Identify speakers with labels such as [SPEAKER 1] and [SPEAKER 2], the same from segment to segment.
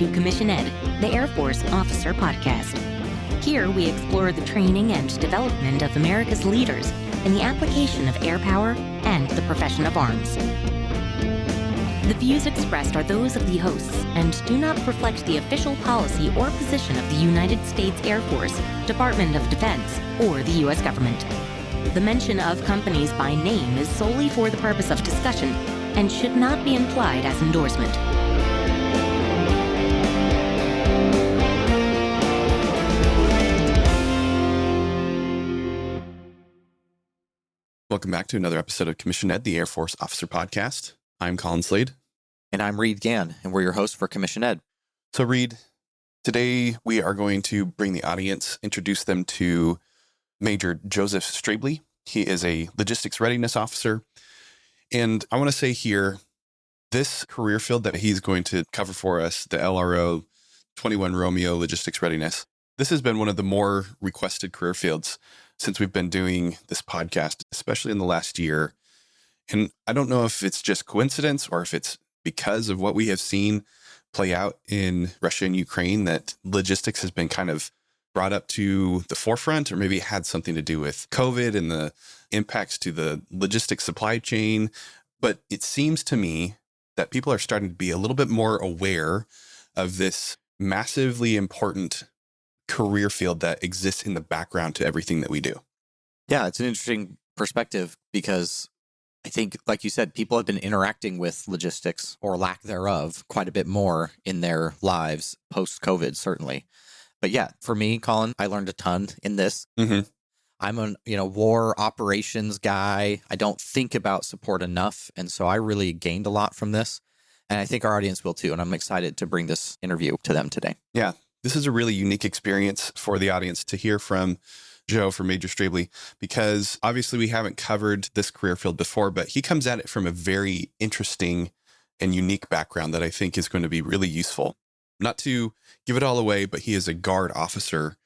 [SPEAKER 1] to Commission Ed, the Air Force Officer Podcast. Here we explore the training and development of America's leaders in the application of air power and the profession of arms. The views expressed are those of the hosts and do not reflect the official policy or position of the United States Air Force, Department of Defense, or the U.S. government. The mention of companies by name is solely for the purpose of discussion and should not be implied as endorsement.
[SPEAKER 2] Welcome back to another episode of Commission Ed, the Air Force Officer Podcast. I'm Colin Slade.
[SPEAKER 3] And I'm Reed Gann, and we're your hosts for Commission Ed.
[SPEAKER 2] So Reed, today we are going to bring the audience, introduce them to Major Joseph Strabley. He is a logistics readiness officer. And I want to say here, this career field that he's going to cover for us, the LRO 21 Romeo Logistics Readiness, this has been one of the more requested career fields since we've been doing this podcast, especially in the last year. And I don't know if it's just coincidence or if it's because of what we have seen play out in Russia and Ukraine that logistics has been kind of brought up to the forefront, or maybe it had something to do with COVID and the impacts to the logistics supply chain. But it seems to me that people are starting to be a little bit more aware of this massively important career field that exists in the background to everything that we do.
[SPEAKER 3] Yeah, it's an interesting perspective because I think, like you said, people have been interacting with logistics or lack thereof quite a bit more in their lives post-COVID, certainly. But yeah, for me, Colin, I learned a ton in this.
[SPEAKER 2] Mm-hmm.
[SPEAKER 3] I'm a war operations guy. I don't think about support enough. And so I really gained a lot from this. And I think our audience will too. And I'm excited to bring this interview to them today.
[SPEAKER 2] Yeah, this is a really unique experience for the audience to hear from Joe, from Major Strabley, because obviously we haven't covered this career field before, but he comes at it from a very interesting and unique background that I think is going to be really useful. Not to give it all away, but he is a guard officer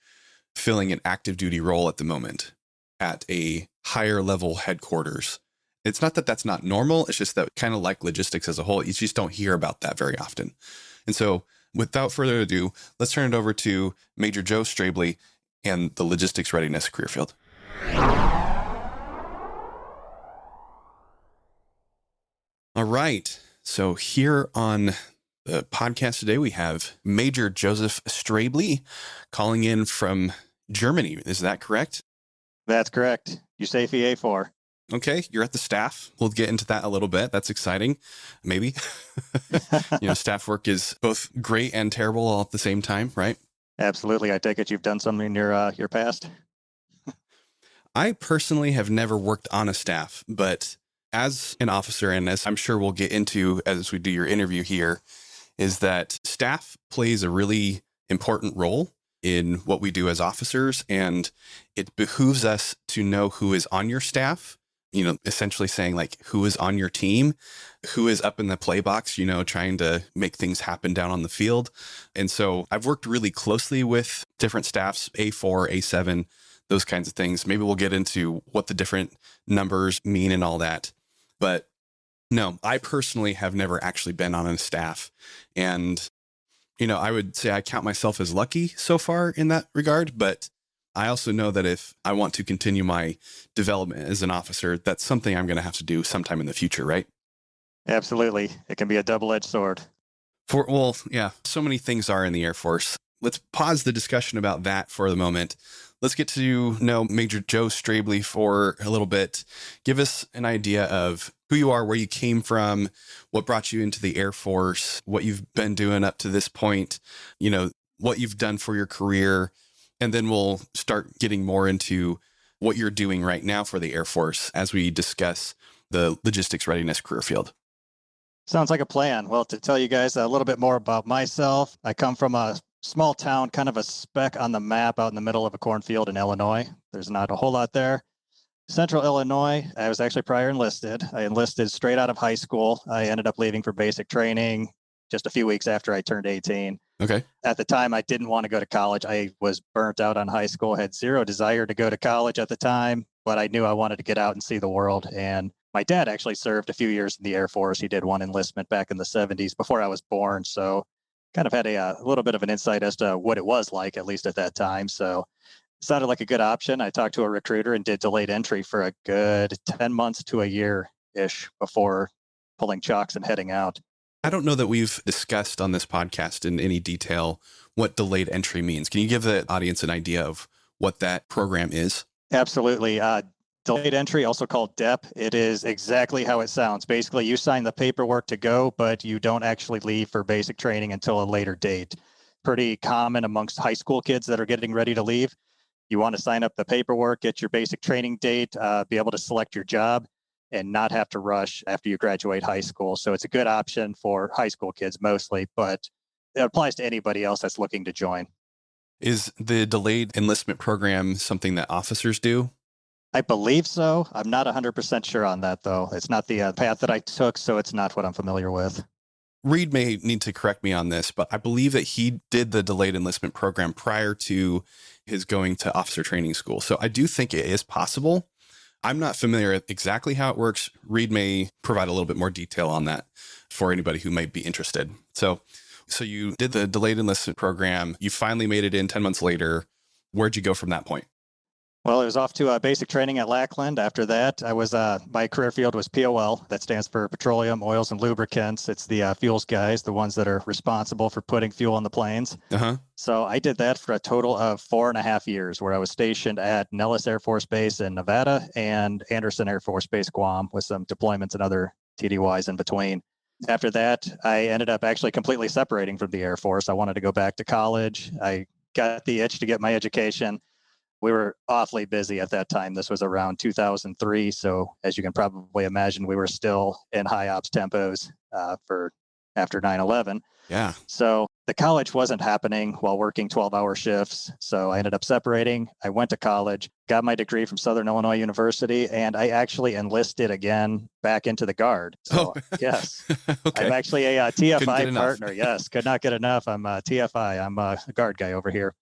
[SPEAKER 2] filling an active duty role at the moment at a higher level headquarters. It's not that that's not normal. It's just that kind of like logistics as a whole, you just don't hear about that very often. And so without further ado, let's turn it over to Major Joe Strabley and the logistics readiness career field. All right. So here on the podcast today, we have Major Joseph Strabley calling in from Germany. Is that correct?
[SPEAKER 4] That's correct. USAFE A4.
[SPEAKER 2] Okay, you're at the staff. We'll get into that a little bit. That's exciting. Maybe. Staff work is both great and terrible all at the same time, right?
[SPEAKER 4] Absolutely. I take it you've done something in your past?
[SPEAKER 2] I personally have never worked on a staff, but as an officer, and as I'm sure we'll get into as we do your interview here, is that staff plays a really important role in what we do as officers, and it behooves us to know who is on your staff, essentially saying like who is on your team, who is up in the play box, trying to make things happen down on the field. And so I've worked really closely with different staffs, A4, A7, those kinds of things. Maybe we'll get into what the different numbers mean and all that. But no, I personally have never actually been on a staff. And, I would say I count myself as lucky so far in that regard. But I also know that if I want to continue my development as an officer, that's something I'm going to have to do sometime in the future, right?
[SPEAKER 4] Absolutely. It can be a double-edged sword.
[SPEAKER 2] So many things are in the Air Force. Let's pause the discussion about that for the moment. Let's get to know Major Joe Strabley for a little bit. Give us an idea of who you are, where you came from, what brought you into the Air Force, what you've been doing up to this point, what you've done for your career. And then we'll start getting more into what you're doing right now for the Air Force as we discuss the logistics readiness career field.
[SPEAKER 4] Sounds like a plan. Well, to tell you guys a little bit more about myself, I come from a small town, kind of a speck on the map out in the middle of a cornfield in Illinois. There's not a whole lot there. Central Illinois, I was actually prior enlisted. I enlisted straight out of high school. I ended up leaving for basic training just a few weeks after I turned 18.
[SPEAKER 2] Okay.
[SPEAKER 4] At the time, I didn't want to go to college. I was burnt out on high school, had zero desire to go to college at the time, but I knew I wanted to get out and see the world. And my dad actually served a few years in the Air Force. He did one enlistment back in the 70s before I was born. So kind of had a little bit of an insight as to what it was like, at least at that time. So it sounded like a good option. I talked to a recruiter and did delayed entry for a good 10 months to a year-ish before pulling chocks and heading out.
[SPEAKER 2] I don't know that we've discussed on this podcast in any detail what delayed entry means. Can you give the audience an idea of what that program is?
[SPEAKER 4] Absolutely. Delayed entry, also called DEP, it is exactly how it sounds. Basically, you sign the paperwork to go, but you don't actually leave for basic training until a later date. Pretty common amongst high school kids that are getting ready to leave. You want to sign up the paperwork, get your basic training date, be able to select your job, and not have to rush after you graduate high school. So it's a good option for high school kids mostly, but it applies to anybody else that's looking to join.
[SPEAKER 2] Is the delayed enlistment program something that officers do?
[SPEAKER 4] I believe so. I'm not 100% sure on that, though. It's not the path that I took, so it's not what I'm familiar with.
[SPEAKER 2] Reed may need to correct me on this, but I believe that he did the delayed enlistment program prior to his going to officer training school. So I do think it is possible. I'm not familiar with exactly how it works. Reed may provide a little bit more detail on that for anybody who might be interested. So you did the delayed enlistment program. You finally made it in 10 months later. Where'd you go from that point?
[SPEAKER 4] Well, it was off to basic training at Lackland. After that, I was my career field was POL. That stands for Petroleum, Oils, and Lubricants. It's the fuels guys, the ones that are responsible for putting fuel on the planes.
[SPEAKER 2] Uh-huh.
[SPEAKER 4] So I did that for a total of 4.5 years, where I was stationed at Nellis Air Force Base in Nevada and Anderson Air Force Base, Guam, with some deployments and other TDYs in between. After that, I ended up actually completely separating from the Air Force. I wanted to go back to college. I got the itch to get my education. We were awfully busy at that time. This was around 2003. So as you can probably imagine, we were still in high ops tempos for after 9/11.
[SPEAKER 2] Yeah.
[SPEAKER 4] So the college wasn't happening while working 12-hour shifts. So I ended up separating. I went to college, got my degree from Southern Illinois University, and I actually enlisted again back into the Guard. So yes,
[SPEAKER 2] Okay.
[SPEAKER 4] I'm actually a TFI partner. Yes, could not get enough. I'm a TFI. I'm a Guard guy over here.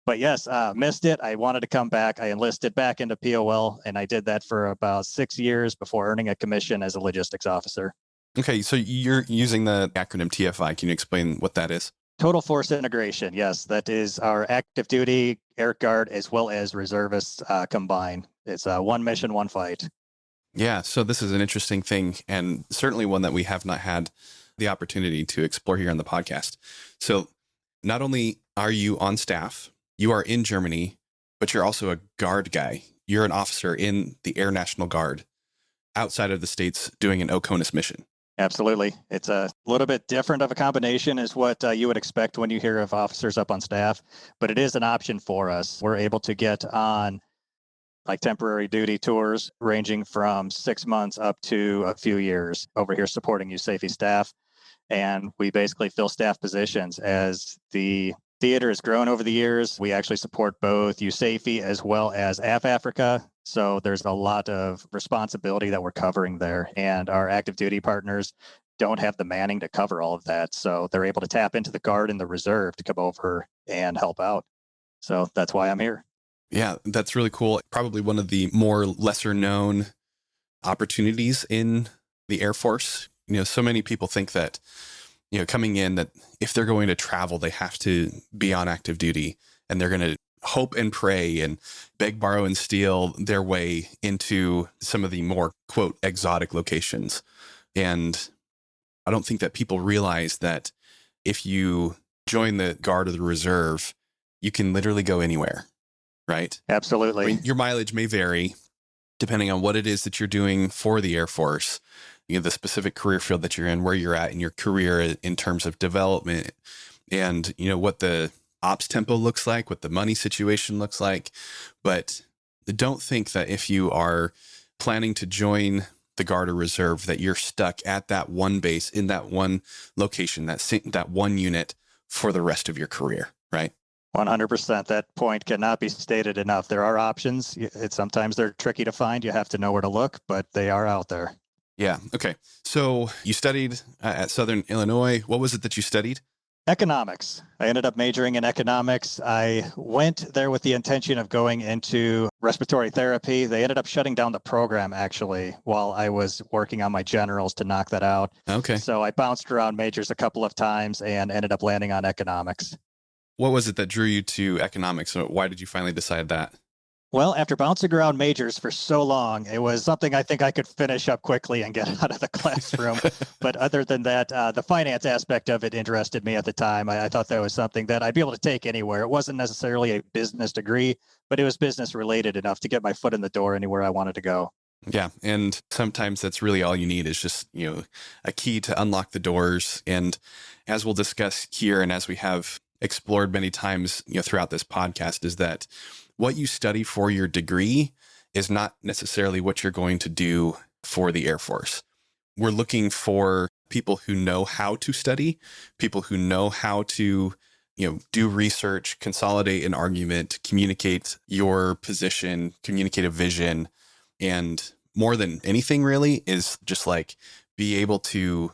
[SPEAKER 4] But yes, missed it. I wanted to come back. I enlisted back into POL, and I did that for about 6 years before earning a commission as a logistics officer.
[SPEAKER 2] Okay, so you're using the acronym TFI. Can you explain what that is?
[SPEAKER 4] Total Force Integration. Yes, that is our active duty, Air Guard, as well as reservists combined. It's one mission, one fight.
[SPEAKER 2] Yeah, so this is an interesting thing, and certainly one that we have not had the opportunity to explore here on the podcast. So not only are you on staff, you are in Germany, but you're also a Guard guy. You're an officer in the Air National Guard outside of the States doing an OCONUS mission.
[SPEAKER 4] Absolutely. It's a little bit different of a combination is what you would expect when you hear of officers up on staff, but it is an option for us. We're able to get on like temporary duty tours ranging from 6 months up to a few years over here supporting USAFE staff. And we basically fill staff positions as the theater has grown over the years. We actually support both USAFE as well as AF Africa. So there's a lot of responsibility that we're covering there. And our active duty partners don't have the manning to cover all of that. So they're able to tap into the Guard and the Reserve to come over and help out. So that's why I'm here.
[SPEAKER 2] Yeah, that's really cool. Probably one of the more lesser known opportunities in the Air Force. You know, so many people think that, you know, coming in that if they're going to travel, they have to be on active duty and they're going to hope and pray and beg, borrow, and steal their way into some of the more, quote, exotic locations. And I don't think that people realize that if you join the Guard or the Reserve, you can literally go anywhere, right?
[SPEAKER 4] Absolutely.
[SPEAKER 2] I mean, your mileage may vary depending on what it is that you're doing for the Air Force, you know, the specific career field that you're in, where you're at in your career in terms of development and, you know, what the ops tempo looks like, what the money situation looks like. But don't think that if you are planning to join the Guard or Reserve, that you're stuck at that one base in that one location, that one unit for the rest of your career, right?
[SPEAKER 4] 100%. That point cannot be stated enough. There are options. Sometimes they're tricky to find. You have to know where to look, but they are out there.
[SPEAKER 2] Yeah. Okay. So you studied at Southern Illinois. What was it that you studied?
[SPEAKER 4] Economics. I ended up majoring in economics. I went there with the intention of going into respiratory therapy. They ended up shutting down the program actually while I was working on my generals to knock that out.
[SPEAKER 2] Okay.
[SPEAKER 4] So I bounced around majors a couple of times and ended up landing on economics.
[SPEAKER 2] What was it that drew you to economics? Why did you finally decide that?
[SPEAKER 4] Well, after bouncing around majors for so long, it was something I think I could finish up quickly and get out of the classroom. But other than that, the finance aspect of it interested me at the time. I thought that was something that I'd be able to take anywhere. It wasn't necessarily a business degree, but it was business related enough to get my foot in the door anywhere I wanted to go.
[SPEAKER 2] Yeah. And sometimes that's really all you need is just, a key to unlock the doors. And as we'll discuss here, and as we have explored many times, throughout this podcast, is that what you study for your degree is not necessarily what you're going to do for the Air Force. We're looking for people who know how to study, people who know how to, do research, consolidate an argument, communicate your position, communicate a vision. And more than anything really is just like be able to,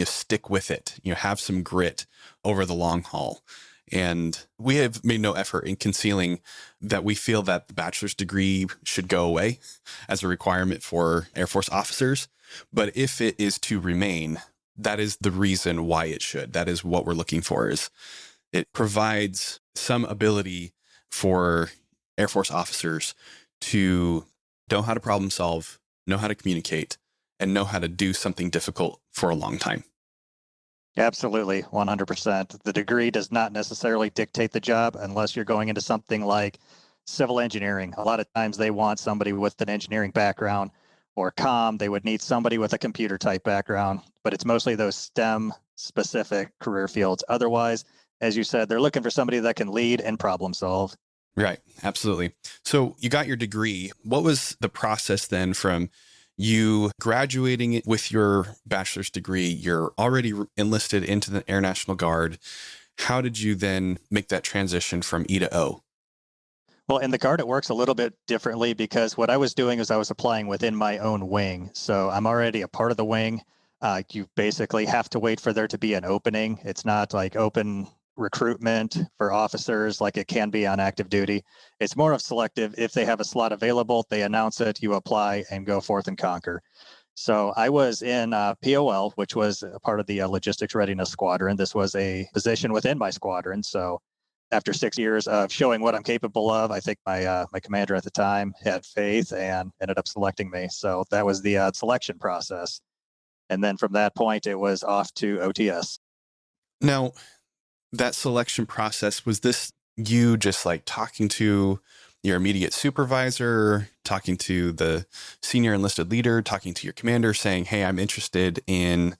[SPEAKER 2] stick with it, have some grit over the long haul. And we have made no effort in concealing that we feel that the bachelor's degree should go away as a requirement for Air Force officers. But if it is to remain, that is the reason why it should. That is what we're looking for. Is it provides some ability for Air Force officers to know how to problem solve, know how to communicate, and know how to do something difficult for a long time.
[SPEAKER 4] Absolutely, 100%. The degree does not necessarily dictate the job unless you're going into something like civil engineering. A lot of times they want somebody with an engineering background, or they would need somebody with a computer type background, but it's mostly those STEM specific career fields. Otherwise, as you said, they're looking for somebody that can lead and problem solve.
[SPEAKER 2] Right, absolutely. So you got your degree. What was the process then from you graduating with your bachelor's degree? You're already enlisted into the Air National Guard. How did you then make that transition from E to O?
[SPEAKER 4] Well, in the Guard, it works a little bit differently because what I was doing is I was applying within my own wing. So I'm already a part of the wing. You basically have to wait for there to be an opening. It's not like open recruitment for officers like it can be on active duty. It's more of selective. If they have a slot available, they announce it, you apply and go forth and conquer. So I was in POL, which was a part of the Logistics Readiness Squadron. This was a position within my squadron. So after 6 years of showing what I'm capable of, I think my commander at the time had faith and ended up selecting me. So that was the selection process. And then from that point, it was off to OTS.
[SPEAKER 2] Now, that selection process, was this you just like talking to your immediate supervisor, talking to the senior enlisted leader, talking to your commander saying, hey, I'm interested in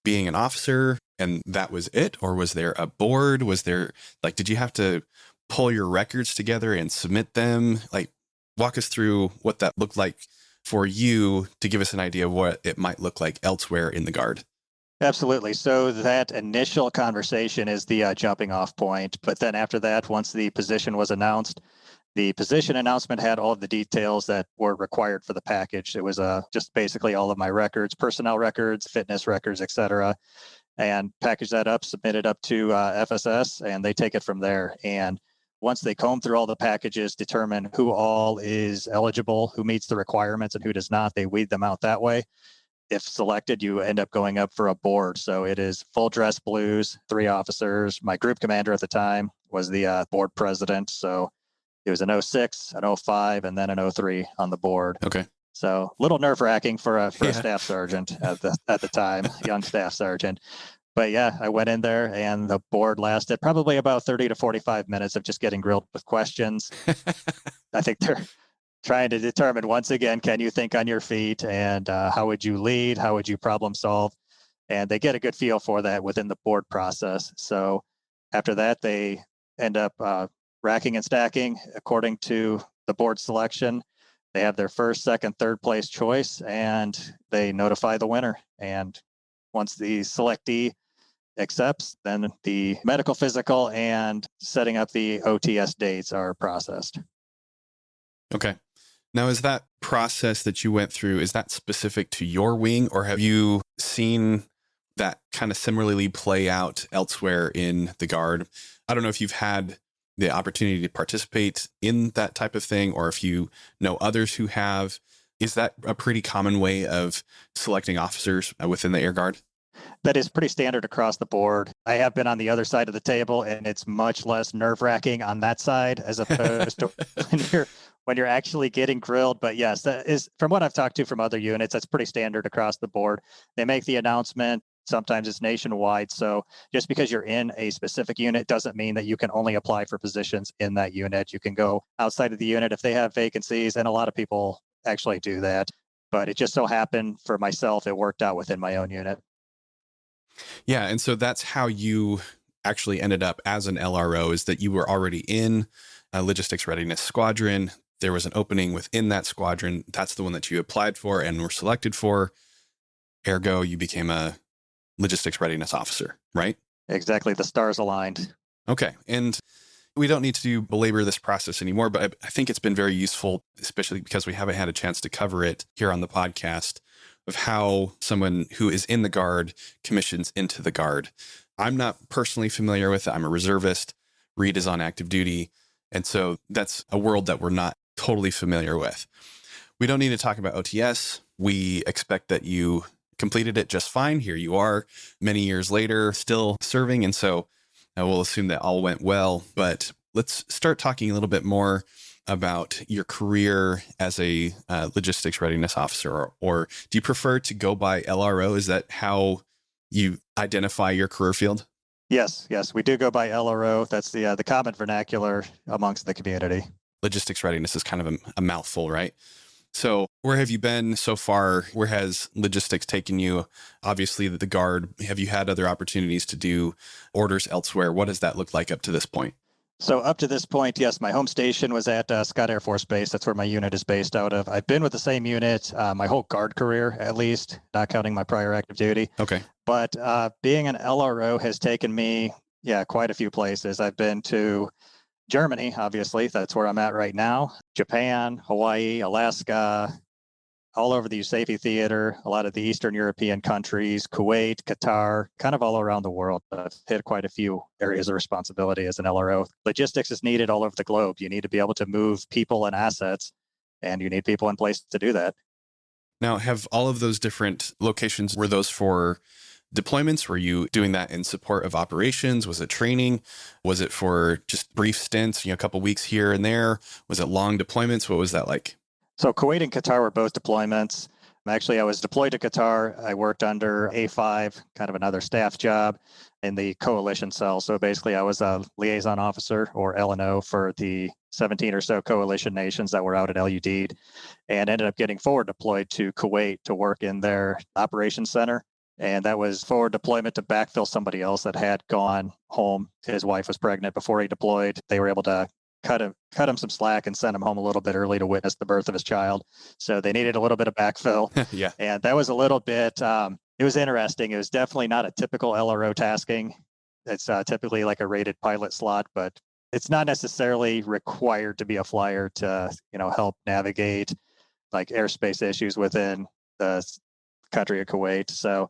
[SPEAKER 2] being an officer, and that was it? Or was there a board? Was there did you have to pull your records together and submit them? Walk us through what that looked like for you to give us an idea of what it might look like elsewhere in the Guard.
[SPEAKER 4] Absolutely. So that initial conversation is the jumping off point. But then after that, once the position was announced, the position announcement had all of the details that were required for the package. It was just basically all of my records, personnel records, fitness records, et cetera, and package that up, submit it up to FSS, and they take it from there. And once they comb through all the packages, determine who all is eligible, who meets the requirements, and who does not, they weed them out that way. If selected, you end up going up for a board. So it is full dress blues, 3 officers. My group commander at the time was the board president. So it was an 06, an 05, and then an 03 on the board.
[SPEAKER 2] Okay.
[SPEAKER 4] So a little nerve wracking for a staff sergeant at the time, young staff sergeant. But yeah, I went in there and the board lasted probably about 30 to 45 minutes of just getting grilled with questions. I think they're trying to determine, once again, can you think on your feet, and how would you lead? How would you problem solve? And they get a good feel for that within the board process. So after that, they end up racking and stacking according to the board selection. They have their first, second, third place choice, and they notify the winner. And once the selectee accepts, then the medical, physical, and setting up the OTS dates are processed.
[SPEAKER 2] Okay. Now, is that process that you went through, is that specific to your wing, or have you seen that kind of similarly play out elsewhere in the Guard? I don't know if you've had the opportunity to participate in that type of thing, or if you know others who have. Is that a pretty common way of selecting officers within the Air Guard?
[SPEAKER 4] That is pretty standard across the board. I have been on the other side of the table, and it's much less nerve-wracking on that side as opposed to when you're actually getting grilled. But yes, that is, from what I've talked to from other units, that's pretty standard across the board. They make the announcement. Sometimes it's nationwide. So just because you're in a specific unit doesn't mean that you can only apply for positions in that unit. You can go outside of the unit if they have vacancies, and a lot of people actually do that. But it just so happened for myself, it worked out within my own unit.
[SPEAKER 2] Yeah. And so that's how you actually ended up as an LRO, is that you were already in a logistics readiness squadron. There was an opening within that squadron. That's the one that you applied for and were selected for. Ergo, you became a logistics readiness officer, right?
[SPEAKER 4] Exactly. The stars aligned.
[SPEAKER 2] Okay. And we don't need to belabor this process anymore, but I think it's been very useful, especially because we haven't had a chance to cover it here on the podcast, of how someone who is in the Guard commissions into the Guard. I'm not personally familiar with it. I'm a reservist. Reed is on active duty. And so that's a world that we're not totally familiar with. We don't need to talk about OTS. We expect that you completed it just fine. Here you are many years later, still serving. And so we'll assume that all went well. But let's start talking a little bit more about your career as a logistics readiness officer, or do you prefer to go by LRO? Is that how you identify your career field?
[SPEAKER 4] Yes, we do go by LRO. That's the common vernacular amongst the community.
[SPEAKER 2] Logistics readiness is kind of a mouthful, right? So where have you been so far? Where has logistics taken you? Obviously, the Guard. Have you had other opportunities to do orders elsewhere? What does that look like up to this point?
[SPEAKER 4] So up to this point, yes, my home station was at Scott Air Force Base. That's where my unit is based out of. I've been with the same unit my whole Guard career, at least, not counting my prior active duty.
[SPEAKER 2] Okay.
[SPEAKER 4] But being an LRO has taken me, quite a few places. I've been to Germany, obviously. That's where I'm at right now. Japan, Hawaii, Alaska, all over the USAFE theater, a lot of the Eastern European countries, Kuwait, Qatar, kind of all around the world. I've hit quite a few areas of responsibility as an LRO. Logistics is needed all over the globe. You need to be able to move people and assets, and you need people in place to do that.
[SPEAKER 2] Now, have all of those different locations, were those for deployments? Were you doing that in support of operations? Was it training? Was it for just brief stints, a couple weeks here and there? Was it long deployments? What was that like?
[SPEAKER 4] So Kuwait and Qatar were both deployments. Actually, I was deployed to Qatar. I worked under A5, kind of another staff job in the coalition cell. So basically, I was a liaison officer, or L&O, for the 17 or so coalition nations that were out at LUD, and ended up getting forward deployed to Kuwait to work in their operations center. And that was forward deployment to backfill somebody else that had gone home. His wife was pregnant before he deployed. They were able to cut him some slack and send him home a little bit early to witness the birth of his child. So they needed a little bit of backfill.
[SPEAKER 2] Yeah.
[SPEAKER 4] And that was a little bit, it was interesting. It was definitely not a typical LRO tasking. It's typically like a rated pilot slot, but it's not necessarily required to be a flyer to, help navigate like airspace issues within the country of Kuwait. So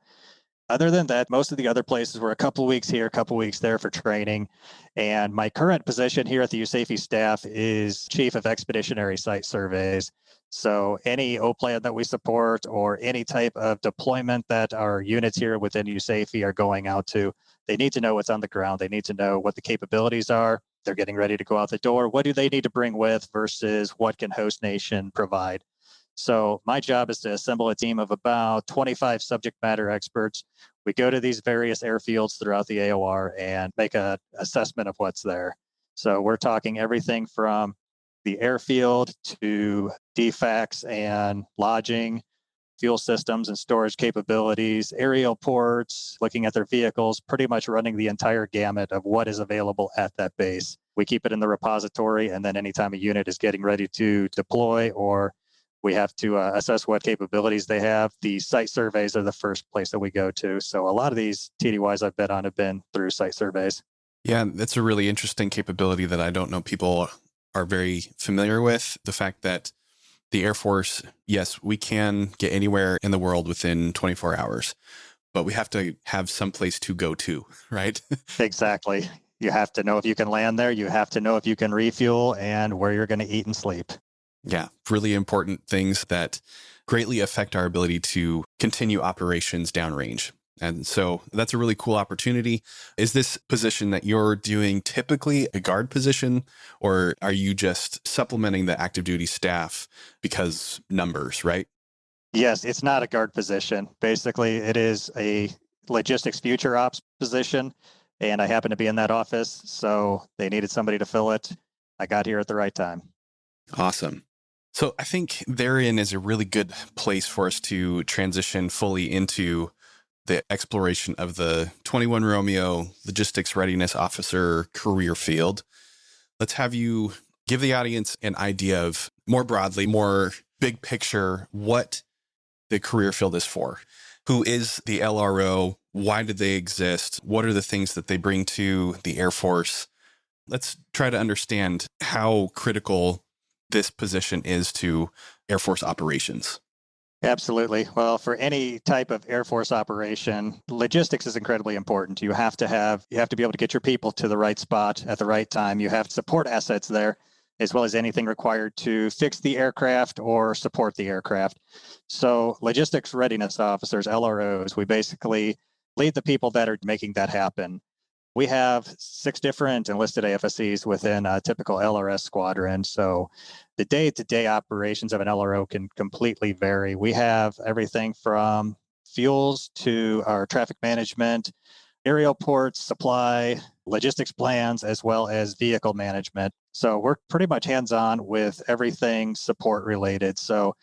[SPEAKER 4] other than that, most of the other places were a couple weeks here, a couple weeks there for training. And my current position here at the USAFE staff is Chief of Expeditionary Site Surveys. So any OPLAN that we support, or any type of deployment that our units here within USAFE are going out to, they need to know what's on the ground. They need to know what the capabilities are. They're getting ready to go out the door. What do they need to bring with versus what can host nation provide? So my job is to assemble a team of about 25 subject matter experts. We go to these various airfields throughout the AOR and make an assessment of what's there. So we're talking everything from the airfield to DFACs and lodging, fuel systems and storage capabilities, aerial ports, looking at their vehicles, pretty much running the entire gamut of what is available at that base. We keep it in the repository, and then anytime a unit is getting ready to deploy, or we have to assess what capabilities they have, the site surveys are the first place that we go to. So a lot of these TDYs I've been on have been through site surveys.
[SPEAKER 2] Yeah, that's a really interesting capability that I don't know people are very familiar with. The fact that the Air Force, yes, we can get anywhere in the world within 24 hours. but we have to have some place to go to, right?
[SPEAKER 4] Exactly. You have to know if you can land there. You have to know if you can refuel and where you're going to eat and sleep.
[SPEAKER 2] Yeah, really important things that greatly affect our ability to continue operations downrange. And so that's a really cool opportunity. Is this position that you're doing typically a guard position, or are you just supplementing the active duty staff because numbers, right?
[SPEAKER 4] Yes, it's not a guard position. Basically, it is a logistics future ops position. And I happen to be in that office. So they needed somebody to fill it. I got here at the right time.
[SPEAKER 2] Awesome. So I think therein is a really good place for us to transition fully into the exploration of the 21 Romeo Logistics Readiness Officer career field. Let's have you give the audience an idea of more broadly, more big picture, what the career field is for. Who is the LRO? Why did they exist? What are the things that they bring to the Air Force? Let's try to understand how critical this position is to Air Force operations.
[SPEAKER 4] Absolutely. Well, for any type of Air Force operation, logistics is incredibly important. You have to be able to get your people to the right spot at the right time. You have support assets there, as well as anything required to fix the aircraft or support the aircraft. So logistics readiness officers, LROs, we basically lead the people that are making that happen. We have 6 different enlisted AFSCs within a typical LRS squadron. So the day-to-day operations of an LRO can completely vary. We have everything from fuels to our traffic management, aerial ports, supply, logistics plans, as well as vehicle management. So we're pretty much hands-on with everything support related. So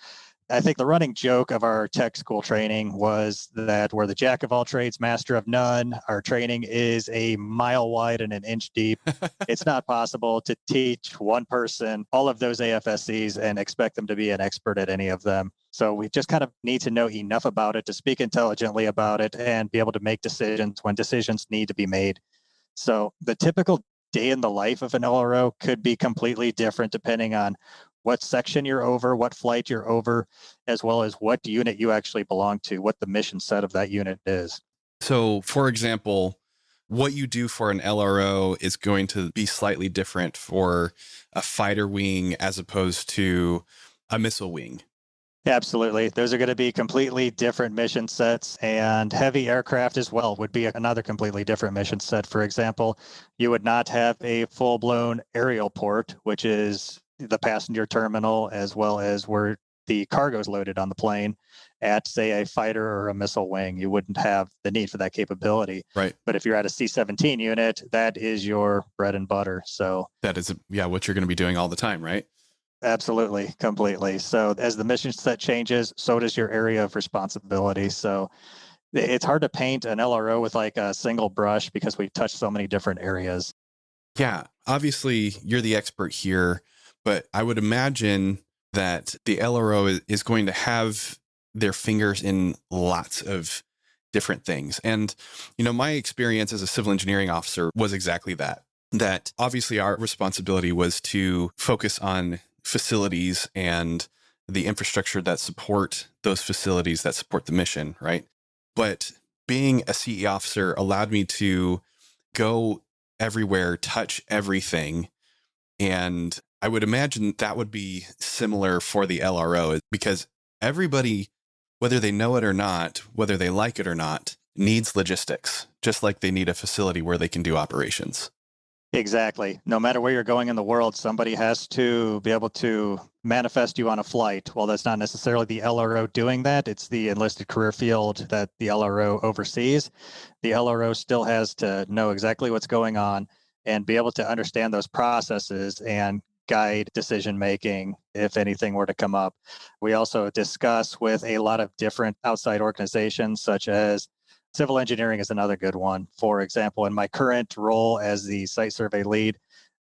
[SPEAKER 4] I think the running joke of our tech school training was that we're the jack of all trades, master of none. Our training is a mile wide and an inch deep. It's not possible to teach one person all of those AFSCs and expect them to be an expert at any of them. So we just kind of need to know enough about it to speak intelligently about it and be able to make decisions when decisions need to be made. So the typical day in the life of an LRO could be completely different depending on what section you're over, what flight you're over, as well as what unit you actually belong to, what the mission set of that unit is.
[SPEAKER 2] So, for example, what you do for an LRO is going to be slightly different for a fighter wing as opposed to a missile wing.
[SPEAKER 4] Absolutely. Those are going to be completely different mission sets, and heavy aircraft as well would be another completely different mission set. For example, you would not have a full-blown aerial port, which is the passenger terminal, as well as where the cargo is loaded on the plane at, say, a fighter or a missile wing. You wouldn't have the need for that capability.
[SPEAKER 2] Right.
[SPEAKER 4] But if you're at a C-17 unit, that is your bread and butter. So
[SPEAKER 2] that is, what you're going to be doing all the time, right?
[SPEAKER 4] Absolutely, completely. So as the mission set changes, so does your area of responsibility. So it's hard to paint an LRO with like a single brush because we touch so many different areas.
[SPEAKER 2] Yeah, obviously you're the expert here, but I would imagine that the LRO is going to have their fingers in lots of different things. And, my experience as a civil engineering officer was exactly that. That obviously our responsibility was to focus on facilities and the infrastructure that support those facilities that support the mission, right? But being a CE officer allowed me to go everywhere, touch everything. And I would imagine that would be similar for the LRO because everybody, whether they know it or not, whether they like it or not, needs logistics, just like they need a facility where they can do operations.
[SPEAKER 4] Exactly. No matter where you're going in the world, somebody has to be able to manifest you on a flight. Well, that's not necessarily the LRO doing that. It's the enlisted career field that the LRO oversees. The LRO still has to know exactly what's going on and be able to understand those processes and guide decision making if anything were to come up. We also discuss with a lot of different outside organizations, such as civil engineering is another good one. For example, in my current role as the site survey lead,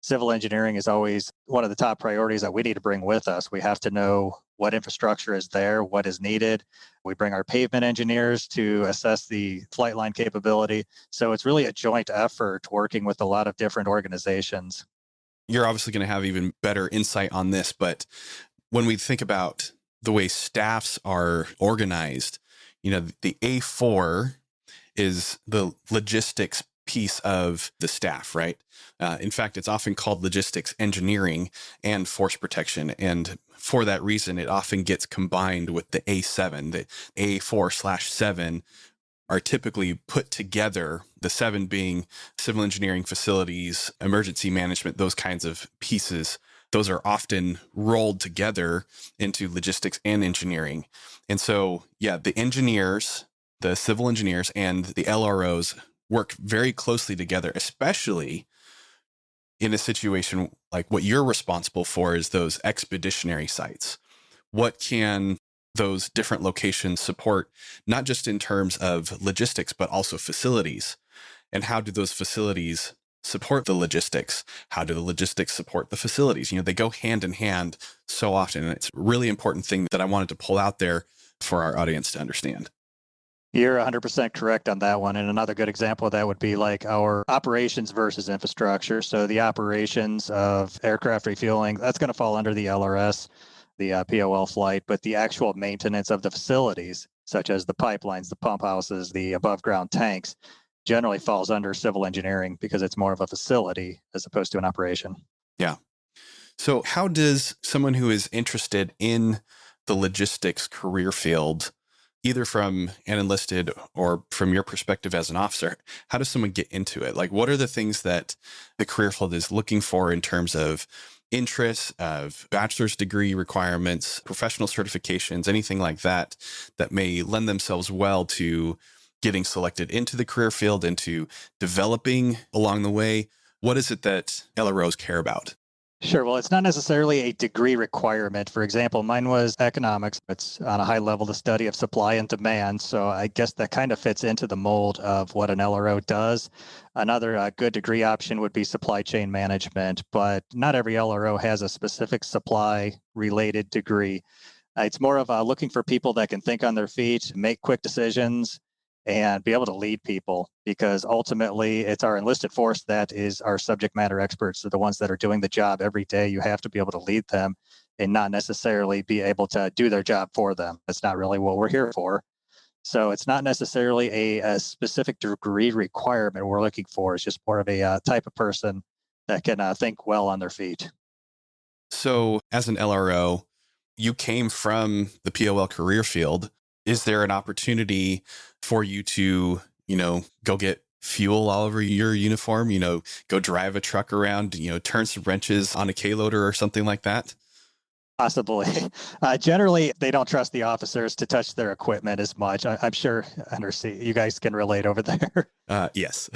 [SPEAKER 4] civil engineering is always one of the top priorities that we need to bring with us. We have to know what infrastructure is there, what is needed. We bring our pavement engineers to assess the flight line capability. So it's really a joint effort working with a lot of different organizations.
[SPEAKER 2] You're obviously going to have even better insight on this, but when we think about the way staffs are organized, the A4 is the logistics piece of the staff, right? In fact, it's often called logistics engineering and force protection. And for that reason, it often gets combined with the A7. The A4/7 are typically put together, the 7 being civil engineering facilities, emergency management, those kinds of pieces. Those are often rolled together into logistics and engineering. And so, yeah, the engineers, the civil engineers, and the LROs work very closely together, especially in a situation like what you're responsible for is those expeditionary sites. What can those different locations support, not just in terms of logistics, but also facilities? And how do those facilities support the logistics? How do the logistics support the facilities? They go hand in hand so often. And it's a really important thing that I wanted to pull out there for our audience to understand.
[SPEAKER 4] You're 100% correct on that one. And another good example of that would be like our operations versus infrastructure. So the operations of aircraft refueling, that's going to fall under the LRS, the POL flight, but the actual maintenance of the facilities, such as the pipelines, the pump houses, the above ground tanks, generally falls under civil engineering because it's more of a facility as opposed to an operation.
[SPEAKER 2] Yeah. So how does someone who is interested in the logistics career field, either from an enlisted or from your perspective as an officer, how does someone get into it? Like, what are the things that the career field is looking for in terms of interests, of bachelor's degree requirements, professional certifications, anything like that, that may lend themselves well to getting selected into the career field, into developing along the way? What is it that LROs care about?
[SPEAKER 4] Sure. Well, it's not necessarily a degree requirement. For example, mine was economics. It's on a high level, the study of supply and demand. So I guess that kind of fits into the mold of what an LRO does. Another good degree option would be supply chain management, but not every LRO has a specific supply related degree. It's more of looking for people that can think on their feet, make quick decisions, and be able to lead people, because ultimately it's our enlisted force that is our subject matter experts. They're the ones that are doing the job every day. You have to be able to lead them and not necessarily be able to do their job for them. That's not really what we're here for. So it's not necessarily a specific degree requirement we're looking for. It's just more of a type of person that can think well on their feet.
[SPEAKER 2] So as an LRO, you came from the POL career field. Is there an opportunity for you to, go get fuel all over your uniform, go drive a truck around, turn some wrenches on a K-loader or something like that?
[SPEAKER 4] Possibly. Generally, they don't trust the officers to touch their equipment as much. I'm sure you guys can relate over there.
[SPEAKER 2] Yes.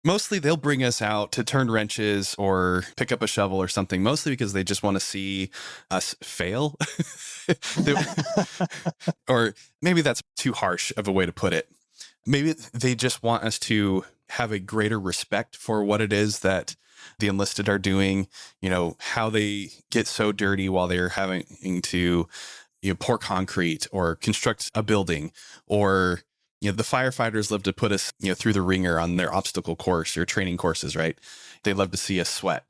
[SPEAKER 2] Mostly they'll bring us out to turn wrenches or pick up a shovel or something, mostly because they just want to see us fail. Or maybe that's too harsh of a way to put it. Maybe they just want us to have a greater respect for what it is that the enlisted are doing, how they get so dirty while they're having to pour concrete or construct a building, or the firefighters love to put us, through the ringer on their obstacle course or training courses, right? They love to see us sweat.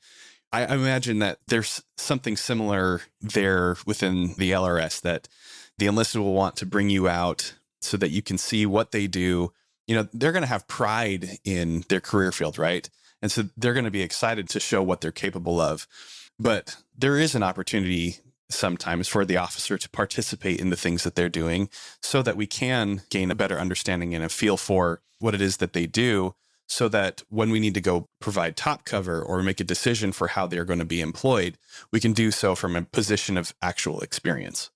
[SPEAKER 2] I imagine that there's something similar there within the LRS, that the enlisted will want to bring you out so that you can see what they do. They're going to have pride in their career field, right? And so they're going to be excited to show what they're capable of. But there is an opportunity sometimes for the officer to participate in the things that they're doing so that we can gain a better understanding and a feel for what it is that they do, so that when we need to go provide top cover or make a decision for how they're going to be employed, we can do so from a position of actual experience.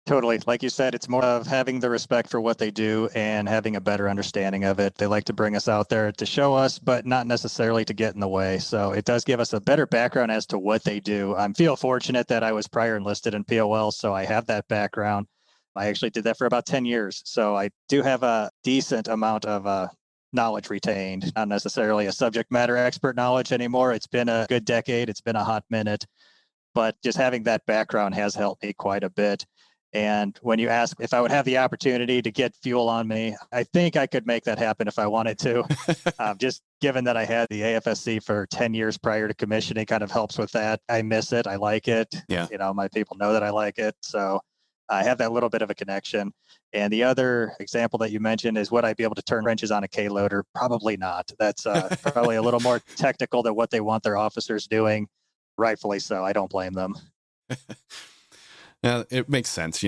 [SPEAKER 4] Totally. Like you said, it's more of having the respect for what they do and having a better understanding of it. They like to bring us out there to show us, but not necessarily to get in the way. So it does give us a better background as to what they do. I feel fortunate that I was prior enlisted in POL, so I have that background. I actually did that for about 10 years. So I do have a decent amount of knowledge retained, not necessarily a subject matter expert knowledge anymore. It's been a good decade. It's been a hot minute, but just having that background has helped me quite a bit. And when you ask if I would have the opportunity to get fuel on me, I think I could make that happen if I wanted to. Just given that I had the AFSC for 10 years prior to commissioning kind of helps with that. I miss it. I like it.
[SPEAKER 2] Yeah.
[SPEAKER 4] My people know that I like it. So I have that little bit of a connection. And the other example that you mentioned is, would I be able to turn wrenches on a K-loader? Probably not. That's probably a little more technical than what they want their officers doing. Rightfully so. I don't blame them.
[SPEAKER 2] Now, it makes sense.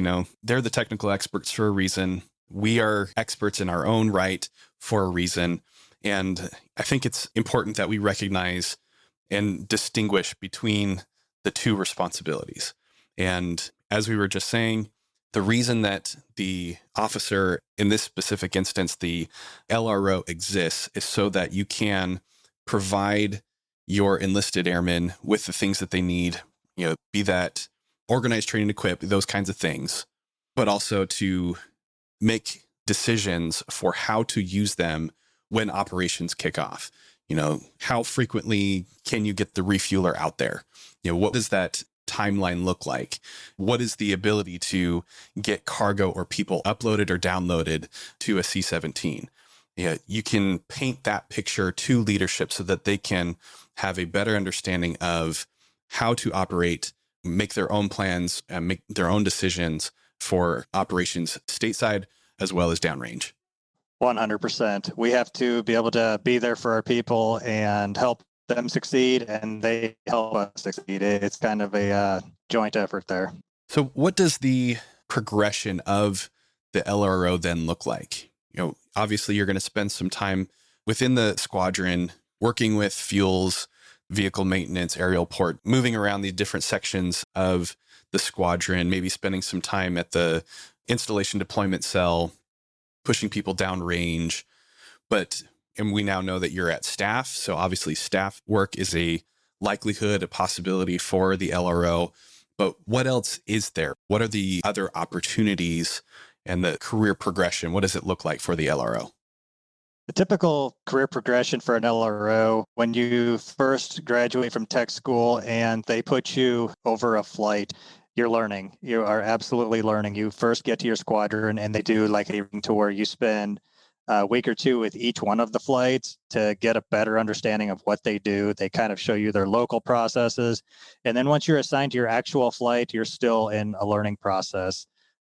[SPEAKER 2] They're the technical experts for a reason. We are experts in our own right for a reason. And I think it's important that we recognize and distinguish between the two responsibilities. And as we were just saying, the reason that the officer, in this specific instance, the LRO exists, is so that you can provide your enlisted airmen with the things that they need, be that organized, training, equip, those kinds of things, but also to make decisions for how to use them when operations kick off. How frequently can you get the refueler out there? What does that timeline look like? What is the ability to get cargo or people uploaded or downloaded to a C-17? You can paint that picture to leadership so that they can have a better understanding of how to operate, make their own plans, and make their own decisions for operations stateside as well as downrange.
[SPEAKER 4] 100%. We have to be able to be there for our people and help them succeed, and they help us succeed. It's kind of a joint effort there.
[SPEAKER 2] So what does the progression of the LRO then look like? Obviously you're going to spend some time within the squadron working with fuels, vehicle maintenance, aerial port, moving around the different sections of the squadron, maybe spending some time at the installation deployment cell, pushing people downrange. And we now know that you're at staff. So obviously staff work is a likelihood, a possibility for the LRO. But what else is there? What are the other opportunities and the career progression? What does it look like for the LRO?
[SPEAKER 4] The typical career progression for an LRO, when you first graduate from tech school and they put you over a flight, you're learning. You are absolutely learning. You first get to your squadron and they do like a tour. You spend a week or two with each one of the flights to get a better understanding of what they do. They kind of show you their local processes. And then once you're assigned to your actual flight, you're still in a learning process.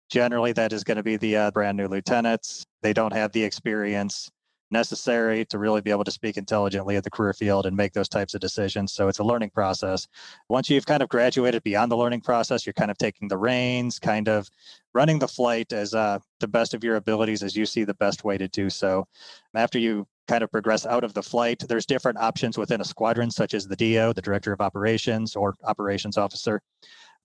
[SPEAKER 4] Generally, that is going to be the brand new lieutenants. They don't have the experience necessary to really be able to speak intelligently at the career field and make those types of decisions. So it's a learning process. Once you've kind of graduated beyond the learning process, you're kind of taking the reins, kind of running the flight as the best of your abilities as you see the best way to do so. After you kind of progress out of the flight, there's different options within a squadron, such as the DO, the Director of Operations, or Operations Officer.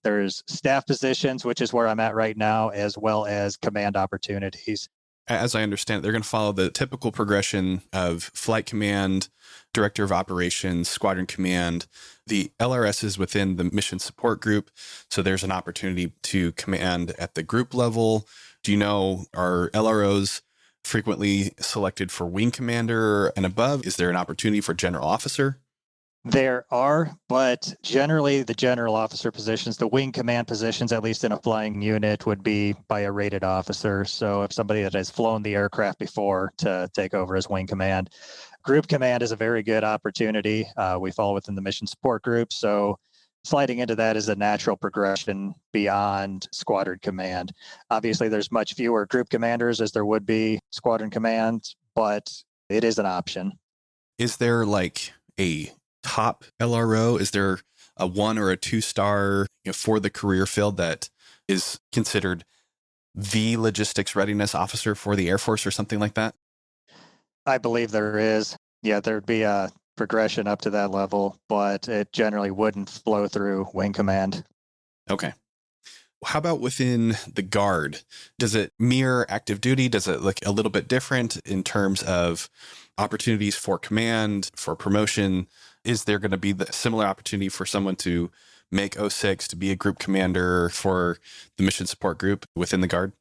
[SPEAKER 4] There's staff positions, which is where I'm at right now, as well as command opportunities.
[SPEAKER 2] As I understand, they're going to follow the typical progression of flight command, director of operations, squadron command. The LRS is within the mission support group. So there's an opportunity to command at the group level. Do you know, are LROs frequently selected for wing commander and above? Is there an opportunity for general officer?
[SPEAKER 4] There are, but generally the general officer positions, the wing command positions, at least in a flying unit, would be by a rated officer. So if somebody that has flown the aircraft before to take over as wing command. Group command is a very good opportunity. We fall within the mission support group. So sliding into that is a natural progression beyond squadron command. Obviously, there's much fewer group commanders as there would be squadron command, but it is an option.
[SPEAKER 2] Is there like a top LRO? Is there a 1 or a 2-star for the career field that is considered the logistics readiness officer for the Air Force or something like that?
[SPEAKER 4] I believe there is. Yeah, there'd be a progression up to that level, but it generally wouldn't flow through wing command.
[SPEAKER 2] Okay. How about within the Guard? Does it mirror active duty? Does it look a little bit different in terms of opportunities for command, for promotion? Is there going to be the similar opportunity for someone to make 06 to be a group commander for the mission support group within the Guard?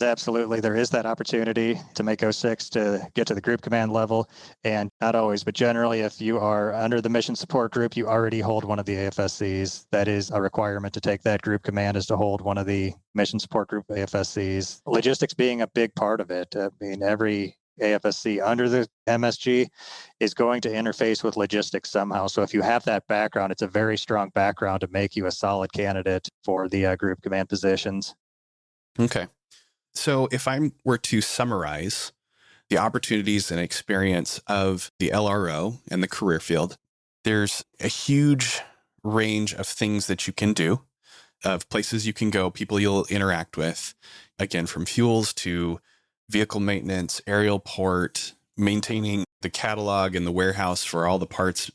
[SPEAKER 4] Absolutely. There is that opportunity to make 06 to get to the group command level. And not always, but generally, if you are under the mission support group, you already hold one of the AFSCs. That is a requirement to take that group command, is to hold one of the mission support group AFSCs. Logistics being a big part of it. I mean, every AFSC under the MSG is going to interface with logistics somehow. So if you have that background, it's a very strong background to make you a solid candidate for the group command positions.
[SPEAKER 2] Okay. So if I were to summarize the opportunities and experience of the LRO and the career field, there's a huge range of things that you can do, of places you can go, people you'll interact with, again, from fuels to vehicle maintenance, aerial port, maintaining the catalog and the warehouse for all the parts,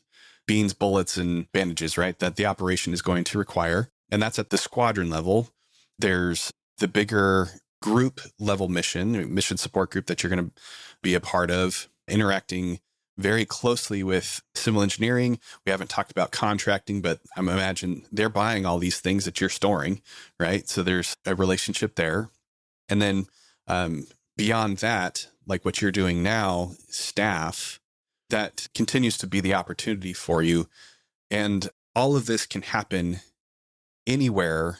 [SPEAKER 2] beans, bullets, and bandages, right, that the operation is going to require. And that's at the squadron level. There's the bigger group level mission support group that you're going to be a part of, interacting very closely with civil engineering. We haven't talked about contracting, but I imagine they're buying all these things that you're storing, right? So there's a relationship there. And then beyond that, like what you're doing now, staff, that continues to be the opportunity for you. And all of this can happen anywhere,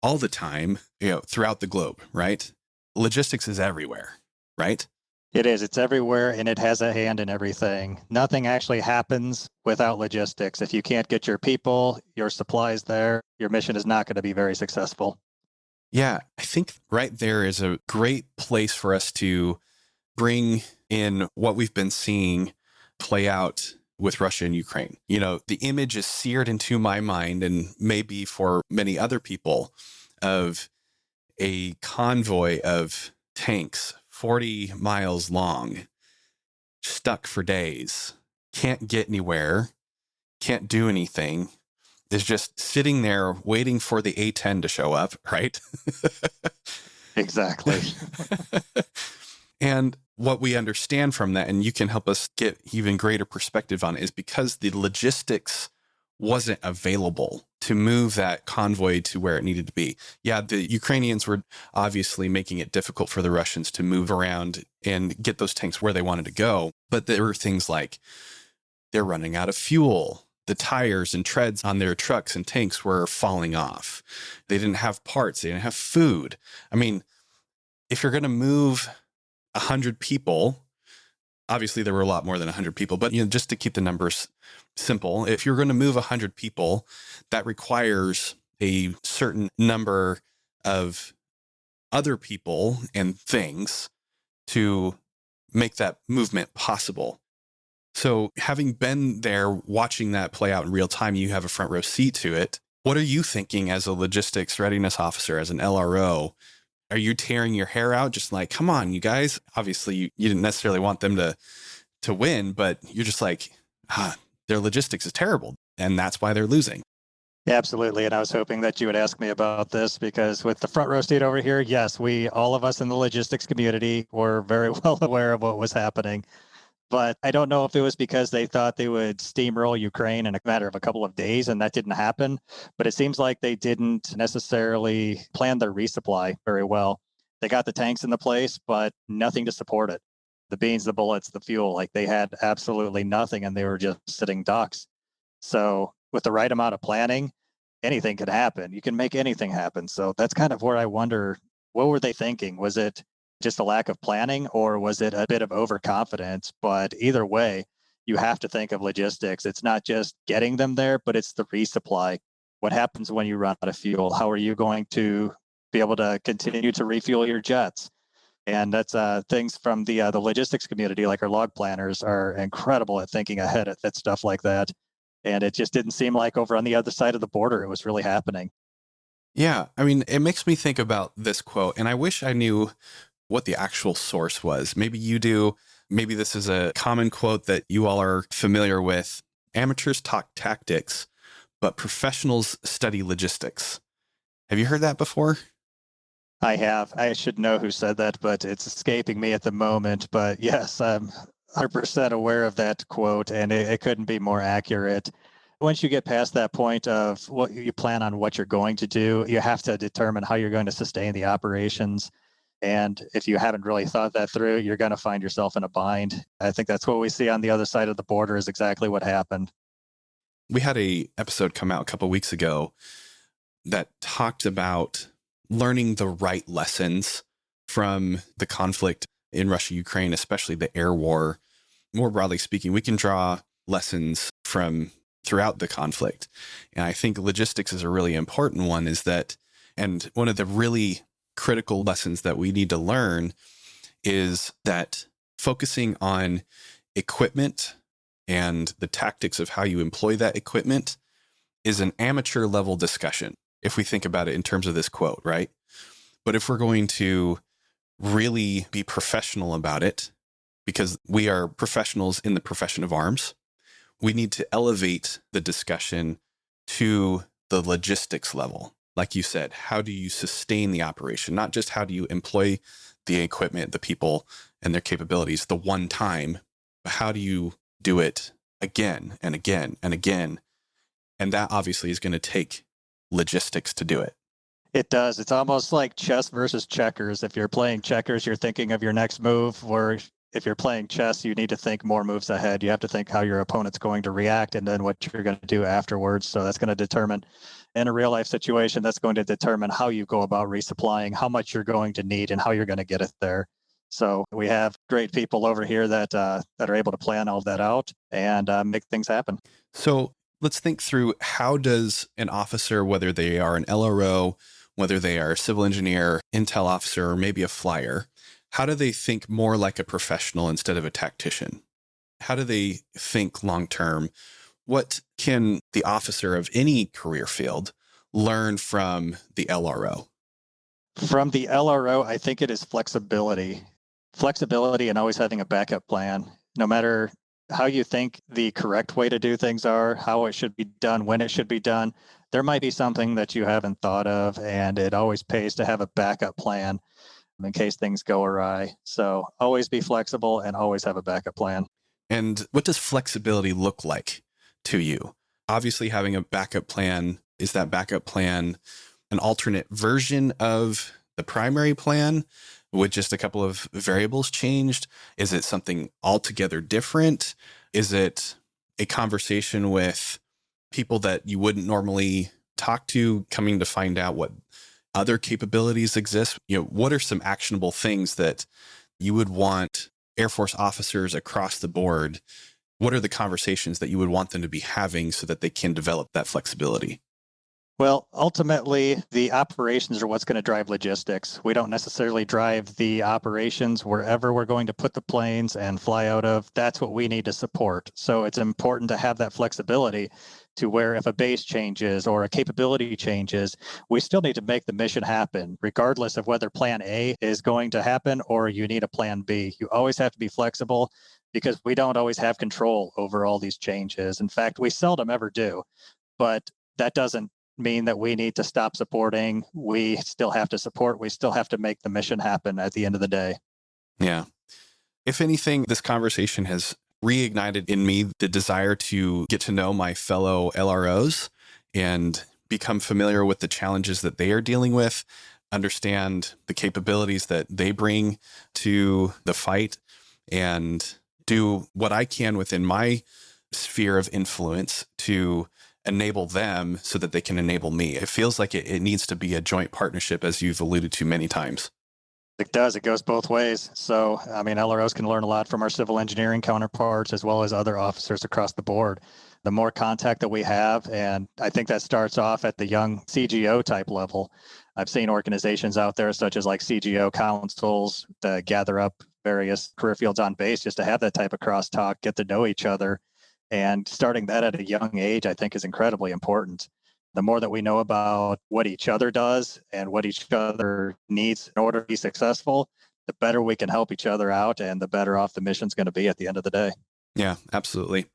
[SPEAKER 2] all the time, throughout the globe, right? Logistics is everywhere, right?
[SPEAKER 4] It is. It's everywhere, and it has a hand in everything. Nothing actually happens without logistics. If you can't get your people, your supplies there, your mission is not going to be very successful.
[SPEAKER 2] Yeah, I think right there is a great place for us to bring in what we've been seeing play out with Russia and Ukraine. The image is seared into my mind, and maybe for many other people, of a convoy of tanks 40 miles long, stuck for days, can't get anywhere, can't do anything, is just sitting there waiting for the A-10 to show up, right?
[SPEAKER 4] Exactly.
[SPEAKER 2] And what we understand from that, and you can help us get even greater perspective on it, is because the logistics wasn't available to move that convoy to where it needed to be. Yeah, the Ukrainians were obviously making it difficult for the Russians to move around and get those tanks where they wanted to go. But there were things like they're running out of fuel. The tires and treads on their trucks and tanks were falling off. They didn't have parts. They didn't have food. I mean, if you're going to move 100 people, obviously there were a lot more than 100 people, but just to keep the numbers simple, if you're going to move 100 people, that requires a certain number of other people and things to make that movement possible. So having been there, watching that play out in real time, you have a front row seat to it. What are you thinking as a logistics readiness officer, as an LRO? Are you tearing your hair out? Just like, come on, you guys. Obviously, you didn't necessarily want them to win, but you're just like, their logistics is terrible. And that's why they're losing.
[SPEAKER 4] Yeah, absolutely. And I was hoping that you would ask me about this, because with the front row seat over here, yes, all of us in the logistics community were very well aware of what was happening. But I don't know if it was because they thought they would steamroll Ukraine in a matter of a couple of days, and that didn't happen. But it seems like they didn't necessarily plan their resupply very well. They got the tanks in the place, but nothing to support it. The beans, the bullets, the fuel, like they had absolutely nothing, and they were just sitting ducks. So with the right amount of planning, anything could happen. You can make anything happen. So that's kind of where I wonder, what were they thinking? Was it just a lack of planning, or was it a bit of overconfidence? But either way, you have to think of logistics. It's not just getting them there, but it's the resupply. What happens when you run out of fuel? How are you going to be able to continue to refuel your jets? And that's things from the logistics community, like our log planners, are incredible at thinking ahead at stuff like that. And it just didn't seem like over on the other side of the border it was really happening.
[SPEAKER 2] Yeah, I mean, it makes me think about this quote, and I wish I knew what the actual source was. Maybe you do. Maybe this is a common quote that you all are familiar with. Amateurs talk tactics, but professionals study logistics. Have you heard that before?
[SPEAKER 4] I have. I should know who said that, but it's escaping me at the moment. But yes, I'm 100% aware of that quote, and it couldn't be more accurate. Once you get past that point of what you plan on what you're going to do, you have to determine how you're going to sustain the operations. And if you haven't really thought that through, you're going to find yourself in a bind. I think that's what we see on the other side of the border is exactly what happened.
[SPEAKER 2] We had an episode come out a couple of weeks ago that talked about learning the right lessons from the conflict in Russia, Ukraine, especially the air war. More broadly speaking, we can draw lessons from throughout the conflict. And I think logistics is a really important one, is that, and one of the really critical lessons that we need to learn is that focusing on equipment and the tactics of how you employ that equipment is an amateur level discussion, if we think about it in terms of this quote, right? But if we're going to really be professional about it, because we are professionals in the profession of arms, we need to elevate the discussion to the logistics level. Like you said, how do you sustain the operation? Not just how do you employ the equipment, the people, and their capabilities the one time, but how do you do it again and again and again? And that obviously is going to take logistics to do it.
[SPEAKER 4] It does. It's almost like chess versus checkers. If you're playing checkers, you're thinking of your next move, or if you're playing chess, you need to think more moves ahead. You have to think how your opponent's going to react and then what you're going to do afterwards. So that's going to determine, in a real life situation, that's going to determine how you go about resupplying, how much you're going to need, and how you're going to get it there. So we have great people over here that are able to plan all of that out and make things happen.
[SPEAKER 2] So let's think through, how does an officer, whether they are an LRO, whether they are a civil engineer, intel officer, or maybe a flyer, how do they think more like a professional instead of a tactician? How do they think long-term? What can the officer of any career field learn from the LRO?
[SPEAKER 4] From the LRO, I think it is flexibility. Flexibility and always having a backup plan. No matter how you think the correct way to do things are, how it should be done, when it should be done, there might be something that you haven't thought of, and it always pays to have a backup plan in case things go awry. So always be flexible and always have a backup plan.
[SPEAKER 2] And what does flexibility look like to you? Obviously, having a backup plan, is that backup plan an alternate version of the primary plan with just a couple of variables changed? Is it something altogether different? Is it a conversation with people that you wouldn't normally talk to, coming to find out what other capabilities exist? What are some actionable things that you would want Air Force officers across the board? What are the conversations that you would want them to be having so that they can develop that flexibility?
[SPEAKER 4] Well, ultimately, the operations are what's going to drive logistics. We don't necessarily drive the operations. Wherever we're going to put the planes and fly out of, that's what we need to support. So it's important to have that flexibility to where if a base changes or a capability changes, we still need to make the mission happen, regardless of whether plan A is going to happen or you need a plan B. You always have to be flexible because we don't always have control over all these changes. In fact, we seldom ever do, but that doesn't mean that we need to stop supporting. We still have to support. We still have to make the mission happen at the end of the day.
[SPEAKER 2] Yeah. If anything, this conversation has reignited in me the desire to get to know my fellow LROs and become familiar with the challenges that they are dealing with, understand the capabilities that they bring to the fight, and do what I can within my sphere of influence to enable them so that they can enable me. It feels like it needs to be a joint partnership, as you've alluded to many times.
[SPEAKER 4] It does. It goes both ways. So, LROs can learn a lot from our civil engineering counterparts as well as other officers across the board. The more contact that we have, and I think that starts off at the young CGO type level. I've seen organizations out there such as like CGO councils that gather up various career fields on base just to have that type of crosstalk, get to know each other. And starting that at a young age, I think, is incredibly important. The more that we know about what each other does and what each other needs in order to be successful, the better we can help each other out and the better off the mission's going to be at the end of the day.
[SPEAKER 2] Yeah, absolutely.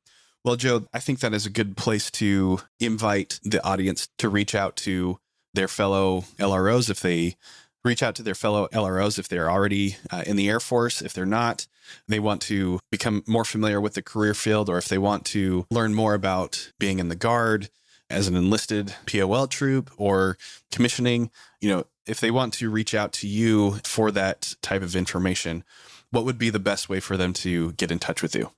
[SPEAKER 2] Well, Joe, I think that is a good place to invite the audience to reach out to their fellow LROs if they reach out to their fellow LROs if they're already in the Air Force. If they're not, they want to become more familiar with the career field, or if they want to learn more about being in the Guard as an enlisted POL troop or commissioning, if they want to reach out to you for that type of information, what would be the best way for them to get in touch with you?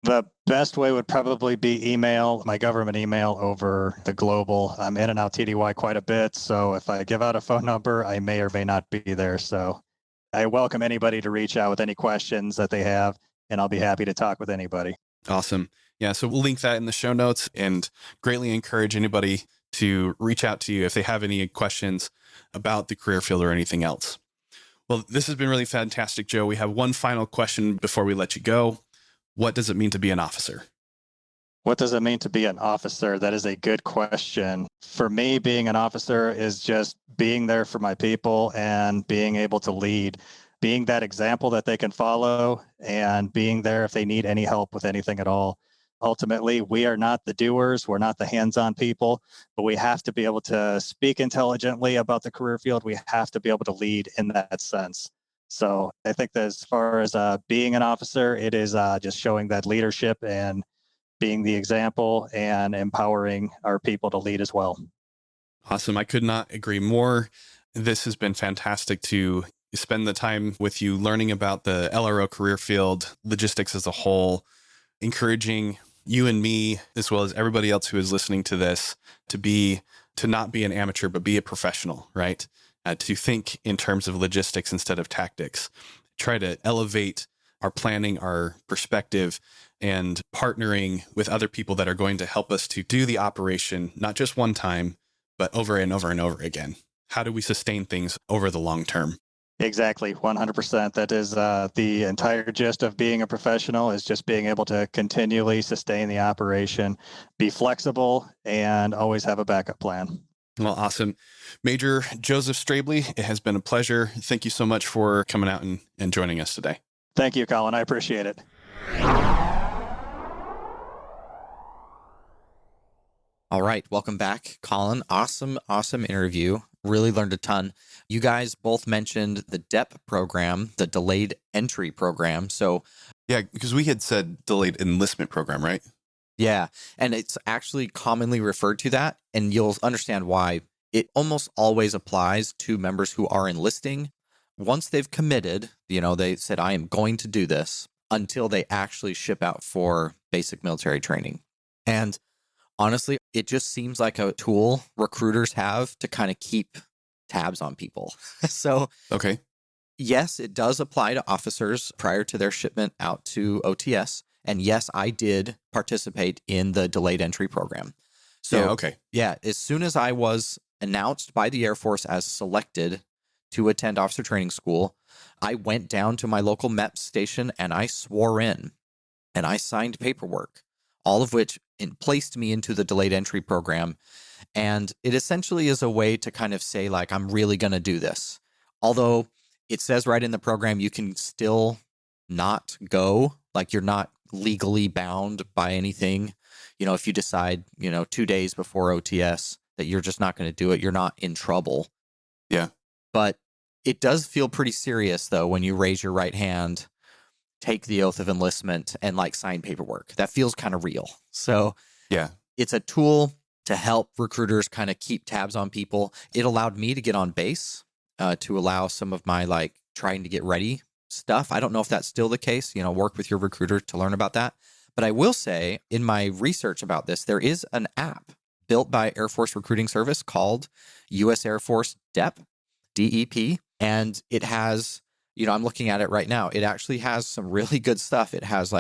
[SPEAKER 4] The best way would probably be email, my government email over the global. I'm in and out TDY quite a bit. So if I give out a phone number, I may or may not be there. So I welcome anybody to reach out with any questions that they have, and I'll be happy to talk with anybody.
[SPEAKER 2] Awesome. Yeah. So we'll link that in the show notes and greatly encourage anybody to reach out to you if they have any questions about the career field or anything else. Well, this has been really fantastic, Joe. We have one final question before we let you go. What does it mean to be an officer?
[SPEAKER 4] What does it mean to be an officer? That is a good question. For me, being an officer is just being there for my people and being able to lead, being that example that they can follow and being there if they need any help with anything at all. Ultimately, we are not the doers. We're not the hands-on people, but we have to be able to speak intelligently about the career field. We have to be able to lead in that sense. So I think that as far as being an officer, it is just showing that leadership and being the example and empowering our people to lead as well.
[SPEAKER 2] Awesome. I could not agree more. This has been fantastic to spend the time with you learning about the LRO career field, logistics as a whole, encouraging you and me, as well as everybody else who is listening to this, to not be an amateur, but be a professional, right? To think in terms of logistics instead of tactics. Try to elevate our planning, our perspective, and partnering with other people that are going to help us to do the operation, not just one time, but over and over and over again. How do we sustain things over the long term?
[SPEAKER 4] Exactly, 100%. That is the entire gist of being a professional, is just being able to continually sustain the operation, be flexible, and always have a backup plan.
[SPEAKER 2] Well, awesome. Major Joseph Strabley, it has been a pleasure. Thank you so much for coming out and joining us today.
[SPEAKER 4] Thank you, Colin. I appreciate it.
[SPEAKER 3] All right. Welcome back, Colin. Awesome interview. Really learned a ton. You guys both mentioned the DEP program, the delayed entry program. So,
[SPEAKER 2] yeah, because we had said delayed enlistment program, right?
[SPEAKER 3] Yeah. And it's actually commonly referred to that. And you'll understand why. It almost always applies to members who are enlisting. Once they've committed, they said, I am going to do this, until they actually ship out for basic military training. And honestly, it just seems like a tool recruiters have to kind of keep tabs on people. So,
[SPEAKER 2] okay.
[SPEAKER 3] Yes, it does apply to officers prior to their shipment out to OTS. And yes, I did participate in the delayed entry program. So,
[SPEAKER 2] yeah, okay.
[SPEAKER 3] Yeah, as soon as I was announced by the Air Force as selected to attend officer training school, I went down to my local MEP station and I swore in and I signed paperwork, all of which placed me into the delayed entry program. And it essentially is a way to kind of say, like, I'm really going to do this. Although it says right in the program, you can still not go, like you're not legally bound by anything. If you decide, 2 days before OTS that you're just not going to do it, you're not in trouble.
[SPEAKER 2] Yeah.
[SPEAKER 3] But it does feel pretty serious, though, when you raise your right hand, take the oath of enlistment, and sign paperwork. That feels kind of real. So
[SPEAKER 2] yeah,
[SPEAKER 3] it's a tool to help recruiters kind of keep tabs on people. It allowed me to get on base, to allow some of my trying to get ready stuff. I don't know if that's still the case, work with your recruiter to learn about that. But I will say in my research about this, there is an app built by Air Force Recruiting Service called U.S. Air Force DEP, DEP. And it has, I'm looking at it right now. It actually has some really good stuff. It has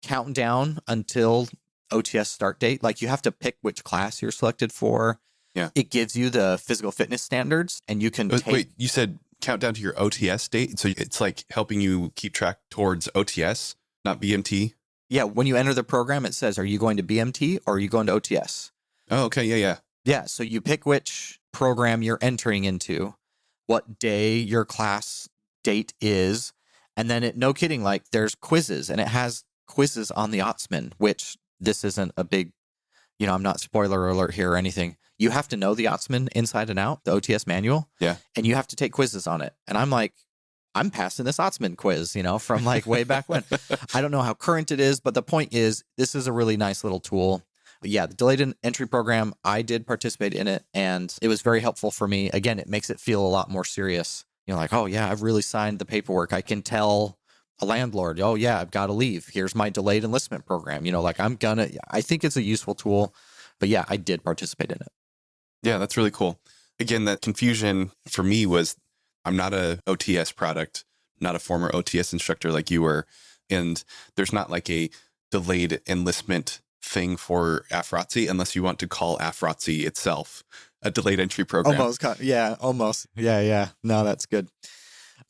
[SPEAKER 3] counting down until OTS start date. You have to pick which class you're selected for.
[SPEAKER 2] Yeah.
[SPEAKER 3] It gives you the physical fitness standards and you can
[SPEAKER 2] Wait, you said count down to your OTS date? So it's helping you keep track towards OTS, not BMT?
[SPEAKER 3] Yeah. When you enter the program, it says, are you going to BMT or are you going to OTS?
[SPEAKER 2] Oh, okay. Yeah.
[SPEAKER 3] Yeah. So you pick which program you're entering into, what day your class date is. And then no kidding, there's quizzes and it has quizzes on the Otsman, which this isn't a big, I'm not spoiler alert here or anything. You have to know the Otsman inside and out, the OTS manual.
[SPEAKER 2] Yeah.
[SPEAKER 3] And you have to take quizzes on it. And I'm passing this Otsman quiz, from way back when. I don't know how current it is, but the point is, this is a really nice little tool. But yeah, the delayed entry program, I did participate in it and it was very helpful for me. Again, it makes it feel a lot more serious. Oh yeah, I've really signed the paperwork. I can tell a landlord, oh yeah, I've got to leave. Here's my delayed enlistment program. I think it's a useful tool, but yeah, I did participate in it.
[SPEAKER 2] Yeah, that's really cool. Again, that confusion for me was I'm not a OTS product, not a former OTS instructor like you were. And there's not a delayed enlistment thing for AFROTC unless you want to call AFROTC itself a delayed entry program.
[SPEAKER 3] Almost. Yeah, almost. Yeah. No, that's good.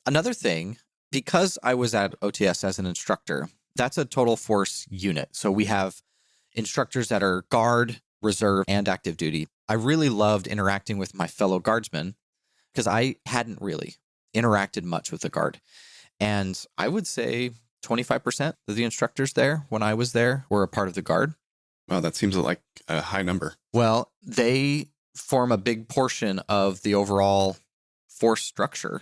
[SPEAKER 3] Another thing, because I was at OTS as an instructor, that's a total force unit. So we have instructors that are guard, reserve, and active duty. I really loved interacting with my fellow guardsmen because I hadn't really interacted much with the guard. And I would say 25% of the instructors there when I was there were a part of the guard.
[SPEAKER 2] Wow, that seems like a high number.
[SPEAKER 3] Well, they form a big portion of the overall force structure.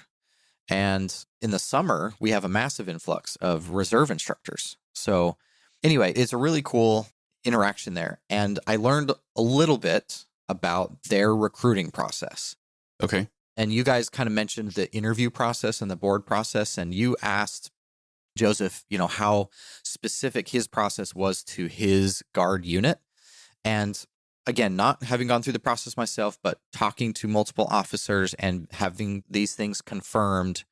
[SPEAKER 3] And in the summer, we have a massive influx of reserve instructors. So anyway, it's a really cool interaction there. And I learned a little bit about their recruiting process.
[SPEAKER 2] Okay.
[SPEAKER 3] And you guys kind of mentioned the interview process and the board process. And you asked Joseph, how specific his process was to his guard unit. And again, not having gone through the process myself, but talking to multiple officers and having these things confirmed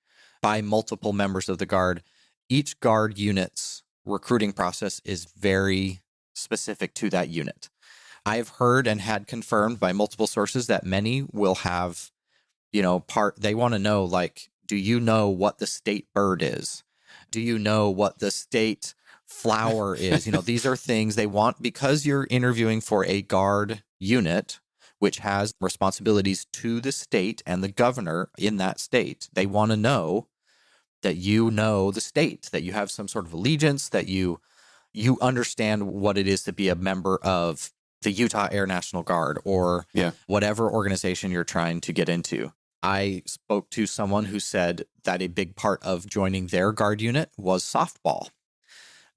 [SPEAKER 3] by multiple members of the guard, each guard unit's recruiting process is very specific to that unit. I've heard and had confirmed by multiple sources that many will have, they want to know, like, do you know what the state bird is? Do you know what the state flower is? These are things they want because you're interviewing for a guard unit, which has responsibilities to the state and the governor in that state. They want to know that you know the state, that you have some sort of allegiance, that you understand what it is to be a member of the Utah Air National Guard or whatever organization you're trying to get into. I spoke to someone who said that a big part of joining their guard unit was softball.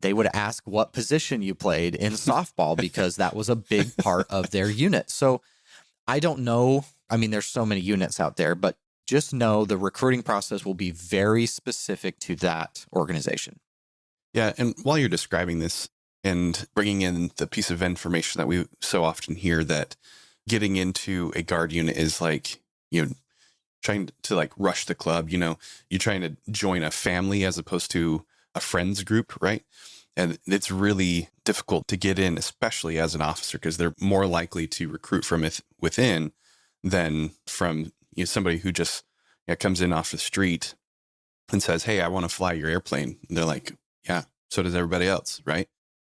[SPEAKER 3] They would ask what position you played in softball because that was a big part of their unit. So I don't know. I mean, there's so many units out there, but just know the recruiting process will be very specific to that organization.
[SPEAKER 2] Yeah. And while you're describing this and bringing in the piece of information that we so often hear, that getting into a guard unit is like, trying to like rush the club, you're trying to join a family as opposed to a friends group, right? And it's really difficult to get in, especially as an officer, because they're more likely to recruit from within than from somebody who just comes in off the street and says, "Hey, I want to fly your airplane." And they're like, "Yeah, so does everybody else," right?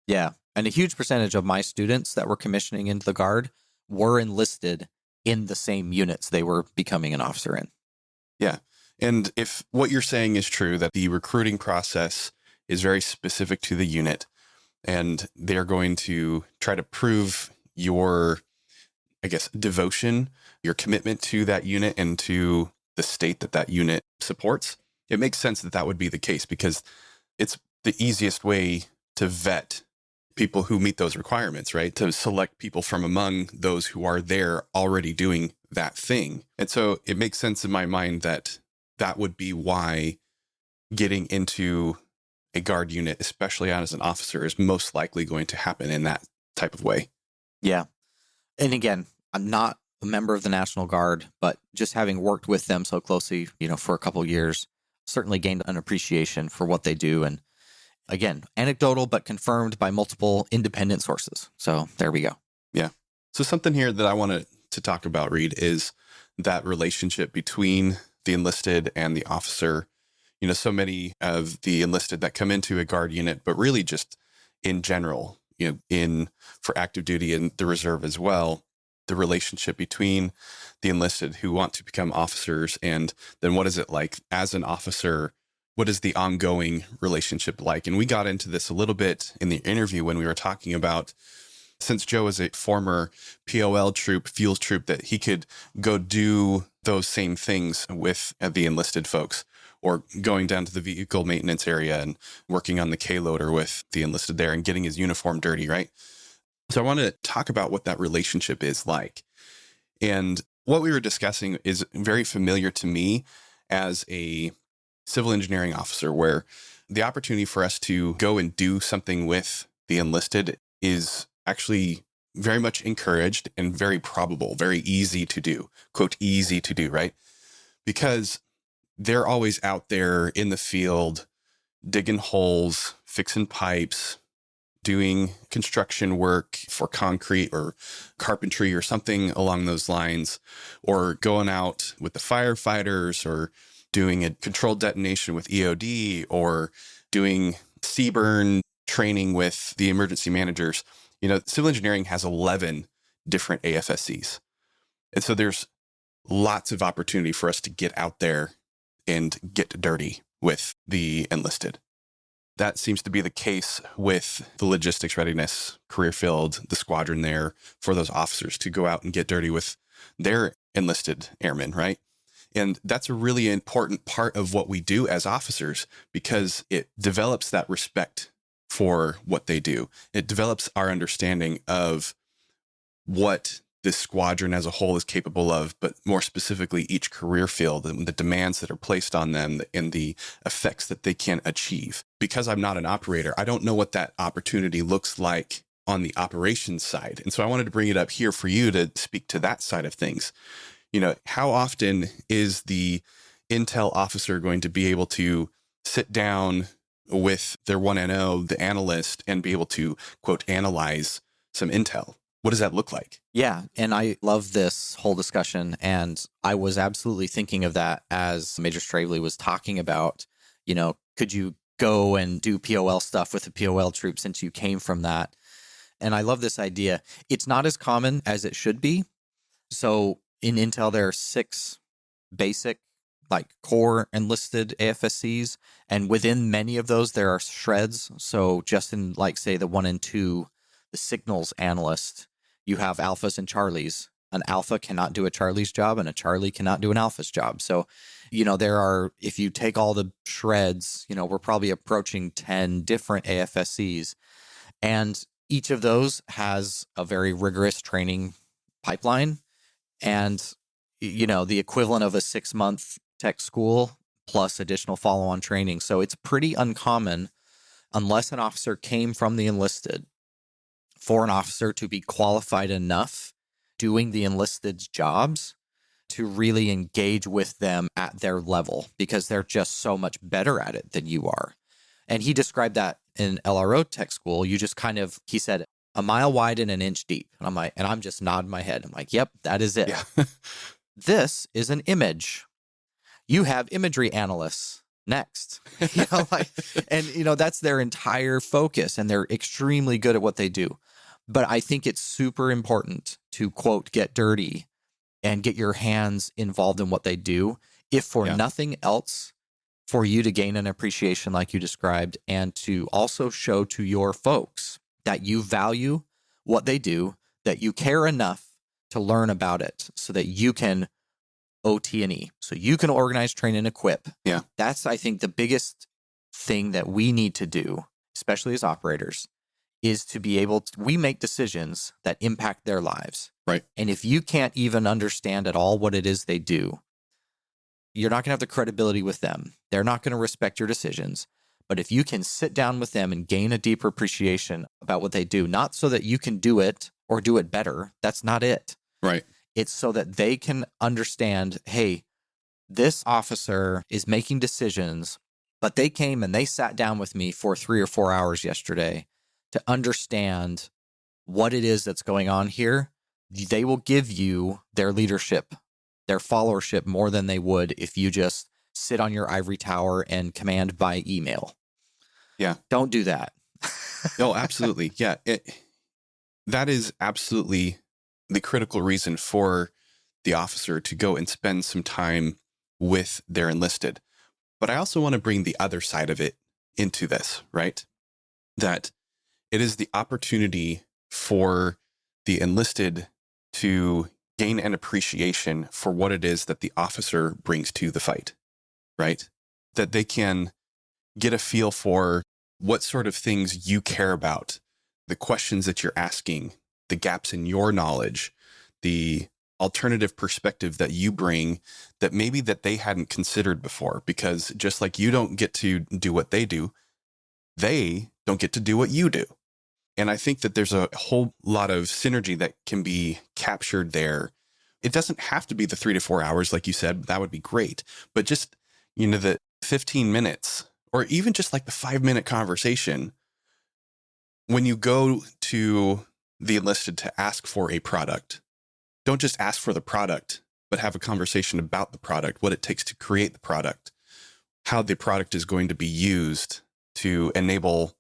[SPEAKER 3] Yeah. And a huge percentage of my students that were commissioning into the Guard were enlisted in the same units they were becoming an officer in.
[SPEAKER 2] Yeah. And if what you're saying is true, that the recruiting process is very specific to the unit, and they're going to try to prove your, devotion, your commitment to that unit and to the state that unit supports, it makes sense that would be the case, because it's the easiest way to vet people who meet those requirements, right? To select people from among those who are there already doing that thing. And so it makes sense in my mind that would be why getting into a guard unit, especially as an officer, is most likely going to happen in that type of way.
[SPEAKER 3] Yeah. And again, I'm not a member of the National Guard, but just having worked with them so closely, for a couple of years, certainly gained an appreciation for what they do. And again, anecdotal, but confirmed by multiple independent sources. So there we go.
[SPEAKER 2] Yeah. So something here that I wanted to talk about, Reed, is that relationship between the enlisted and the officer. So many of the enlisted that come into a guard unit, but really just in general, for active duty and the reserve as well, the relationship between the enlisted who want to become officers, and then what is it like as an officer? What is the ongoing relationship like? And we got into this a little bit in the interview when we were talking about, since Joe is a former POL troop, fuels troop, that he could go do those same things with the enlisted folks, or going down to the vehicle maintenance area and working on the K-loader with the enlisted there and getting his uniform dirty, right? So I want to talk about what that relationship is like. And what we were discussing is very familiar to me as a civil engineering officer, where the opportunity for us to go and do something with the enlisted is actually very much encouraged and very probable, very easy to do, quote, easy to do, right? Because they're always out there in the field, digging holes, fixing pipes, doing construction work for concrete or carpentry or something along those lines, or going out with the firefighters, or doing a controlled detonation with EOD, or doing CBRN training with the emergency managers. Civil engineering has 11 different AFSCs. And so there's lots of opportunity for us to get out there and get dirty with the enlisted. That seems to be the case with the logistics readiness career field, the squadron there, for those officers to go out and get dirty with their enlisted airmen, right? And that's a really important part of what we do as officers, because it develops that respect for what they do. It develops our understanding of what this squadron as a whole is capable of, but more specifically, each career field and the demands that are placed on them and the effects that they can achieve. Because I'm not an operator, I don't know what that opportunity looks like on the operations side. And so I wanted to bring it up here for you to speak to that side of things. How often is the intel officer going to be able to sit down with their 1NO, the analyst, and be able to, quote, analyze some intel? What does that look like?
[SPEAKER 3] Yeah. And I love this whole discussion. And I was absolutely thinking of that as Major Strabley was talking about, could you go and do POL stuff with the POL troops since you came from that? And I love this idea. It's not as common as it should be. So in Intel, there are 6 basic, core enlisted AFSCs. And within many of those, there are shreds. So just in, say, the 1 and 2, the signals analyst, you have alphas and charlies. An alpha cannot do a Charlie's job, and a Charlie cannot do an alpha's job. So, there are, if you take all the shreds, we're probably approaching 10 different AFSCs. And each of those has a very rigorous training pipeline. And, the equivalent of a 6-month tech school plus additional follow-on training. So it's pretty uncommon, unless an officer came from the enlisted, for an officer to be qualified enough doing the enlisted's jobs to really engage with them at their level, because they're just so much better at it than you are. And he described that in LRO tech school. You just he said, a mile wide and an inch deep. And I'm just nodding my head. I'm like, yep, that is it.
[SPEAKER 2] Yeah.
[SPEAKER 3] This is an image. You have imagery analysts. Next, that's their entire focus, and they're extremely good at what they do. But I think it's super important to, quote, get dirty and get your hands involved in what they do, if for nothing else, for you to gain an appreciation like you described, and to also show to your folks that you value what they do, that you care enough to learn about it so that you can OT&E, so you can organize, train, and equip.
[SPEAKER 2] Yeah.
[SPEAKER 3] That's, I think, the biggest thing that we need to do, especially as operators, is to be able to, we make decisions that impact their lives.
[SPEAKER 2] Right.
[SPEAKER 3] And if you can't even understand at all what it is they do, you're not going to have the credibility with them. They're not going to respect your decisions. But if you can sit down with them and gain a deeper appreciation about what they do, not so that you can do it or do it better, that's not it.
[SPEAKER 2] Right.
[SPEAKER 3] It's so that they can understand, hey, this officer is making decisions, but they came and they sat down with me for 3 or 4 hours yesterday to understand what it is that's going on here. They will give you their leadership, their followership, more than they would if you just sit on your ivory tower and command by email.
[SPEAKER 2] Yeah.
[SPEAKER 3] Don't do that.
[SPEAKER 2] No, absolutely. Yeah. That is absolutely the critical reason for the officer to go and spend some time with their enlisted. But I also want to bring the other side of it into this, right? That it is the opportunity for the enlisted to gain an appreciation for what it is that the officer brings to the fight, right? That they can get a feel for what sort of things you care about, the questions that you're asking, the gaps in your knowledge, the alternative perspective that you bring that maybe that they hadn't considered before. Because just like you don't get to do what they do, they don't get to do what you do. And I think that there's a whole lot of synergy that can be captured there. It doesn't have to be the 3 to 4 hours, like you said, that would be great. But just, the 15 minutes or even just like the 5-minute conversation when you go to the enlisted to ask for a product, don't just ask for the product, but have a conversation about the product, what it takes to create the product, how the product is going to be used to enable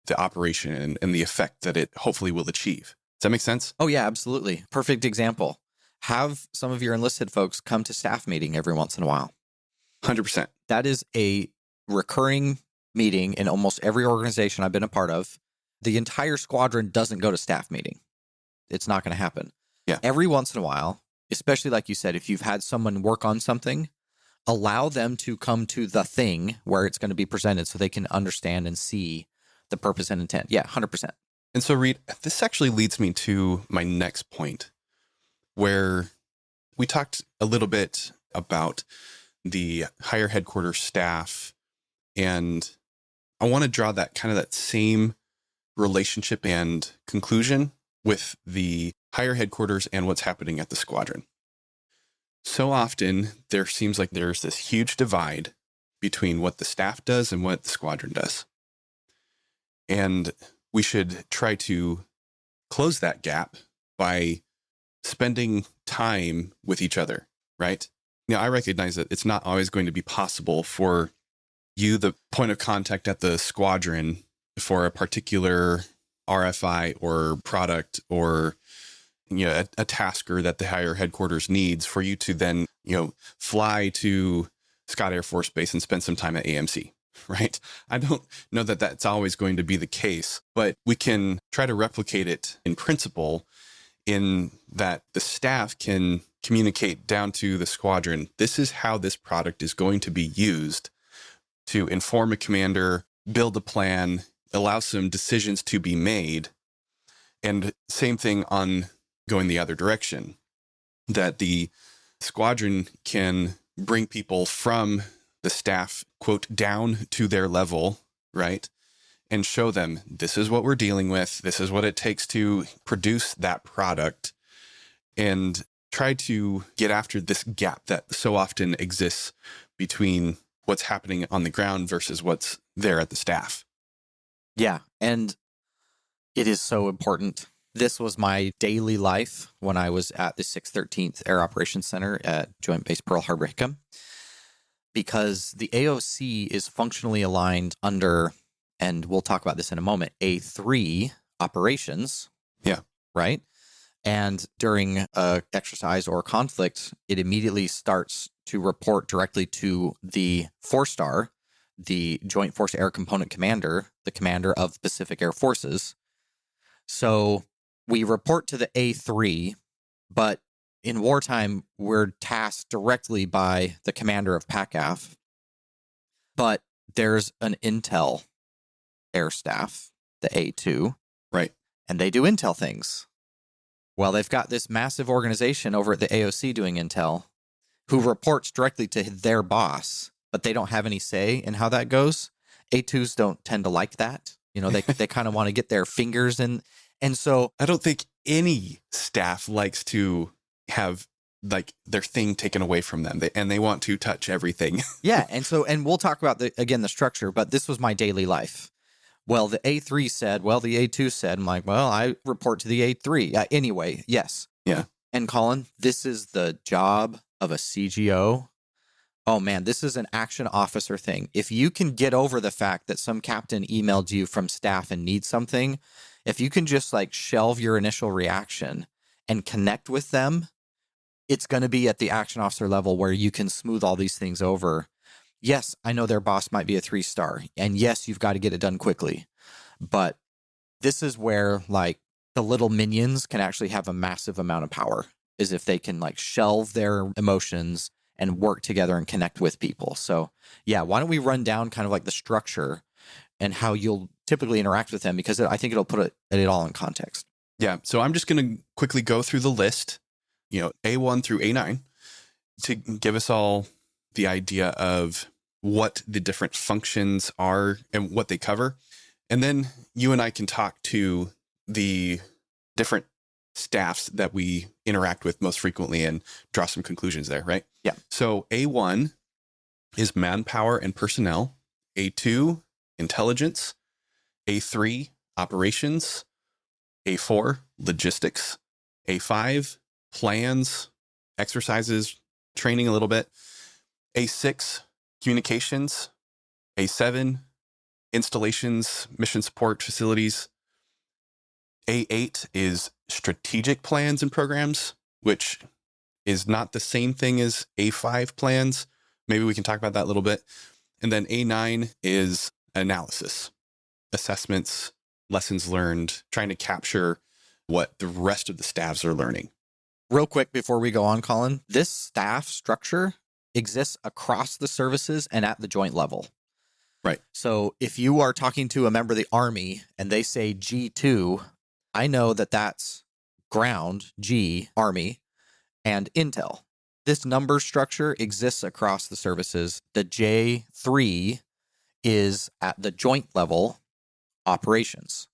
[SPEAKER 2] the operation and the effect that it hopefully will achieve. Does that make sense?
[SPEAKER 3] Oh, yeah, absolutely. Perfect example. Have some of your enlisted folks come to staff meeting every once in a while.
[SPEAKER 2] 100%.
[SPEAKER 3] That is a recurring meeting in almost every organization I've been a part of. The entire squadron doesn't go to staff meeting. It's not going to happen.
[SPEAKER 2] Yeah.
[SPEAKER 3] Every once in a while, especially like you said, if you've had someone work on something, allow them to come to the thing where it's going to be presented so they can understand and see the purpose and intent. Yeah, 100%.
[SPEAKER 2] And so, Reed, this actually leads me to my next point, where we talked a little bit about the higher headquarters staff, and I want to draw that kind of that same relationship and conclusion with the higher headquarters and what's happening at the squadron. So often there seems like there's this huge divide between what the staff does and what the squadron does. And we should try to close that gap by spending time with each other, right? Now, I recognize that it's not always going to be possible for you, the point of contact at the squadron, for a particular RFI or product or a tasker that the higher headquarters needs, for you to then fly to Scott Air Force Base and spend some time at AMC, right? I don't know that that's always going to be the case, but we can try to replicate it in principle, in that the staff can communicate down to the squadron, this is how this product is going to be used, to inform a commander, build a plan, allow some decisions to be made. And same thing on going the other direction, that the squadron can bring people from the staff, quote, down to their level, right? And show them, this is what we're dealing with. This is what it takes to produce that product. And try to get after this gap that so often exists between what's happening on the ground versus what's there at the staff.
[SPEAKER 3] Yeah, and it is so important. This was my daily life when I was at the 613th Air Operations Center at Joint Base Pearl Harbor Hickam, because the AOC is functionally aligned under, and we'll talk about this in a moment, A3 operations.
[SPEAKER 2] Yeah.
[SPEAKER 3] Right? And during an exercise or conflict, it immediately starts to report directly to the 4-star, the Joint Force Air Component Commander, the commander of Pacific Air Forces. So we report to the A3, but in wartime, we're tasked directly by the commander of PACAF. But there's an intel air staff, the A2.
[SPEAKER 2] Right.
[SPEAKER 3] And they do intel things. Well, they've got this massive organization over at the AOC doing intel who reports directly to their boss, but they don't have any say in how that goes. A2s don't tend to like that. They kind of want to get their fingers in. And so
[SPEAKER 2] I don't think any staff likes to have like their thing taken away from them, and they want to touch everything.
[SPEAKER 3] Yeah. And we'll talk about the structure, but this was my daily life. Well, the A3 said, well, the A2 said, I'm like, well, I report to the A3. Anyway, yes.
[SPEAKER 2] Yeah.
[SPEAKER 3] And Colin, this is the job of a CGO. Oh man, this is an action officer thing. If you can get over the fact that some captain emailed you from staff and needs something, if you can just like shelve your initial reaction and connect with them, it's going to be at the action officer level where you can smooth all these things over. Yes, I know their boss might be a 3-star, and yes, you've got to get it done quickly. But this is where like the little minions can actually have a massive amount of power, is if they can like shelve their emotions and work together and connect with people. So yeah, why don't we run down kind of like the structure and how you'll typically interact with them, because I think it'll put it all in context.
[SPEAKER 2] Yeah. So I'm just going to quickly go through the list, A1 through A9, to give us all the idea of what the different functions are and what they cover. And then you and I can talk to the different staffs that we interact with most frequently and draw some conclusions there, right?
[SPEAKER 3] Yeah.
[SPEAKER 2] So A1 is manpower and personnel. A2, intelligence. A3, operations, A4, logistics, A5, plans, exercises, training a little bit, A6, communications, A7, installations, mission support facilities. A8 is strategic plans and programs, which is not the same thing as A5 plans. Maybe we can talk about that a little bit. And then A9 is analysis, assessments, lessons learned, trying to capture what the rest of the staffs are learning.
[SPEAKER 3] Real quick before we go on, Colin, this staff structure exists across the services and at the joint level.
[SPEAKER 2] Right.
[SPEAKER 3] So if you are talking to a member of the Army and they say G2, I know that that's ground, G, Army, and Intel. This number structure exists across the services. The J3 is at the joint level, operations.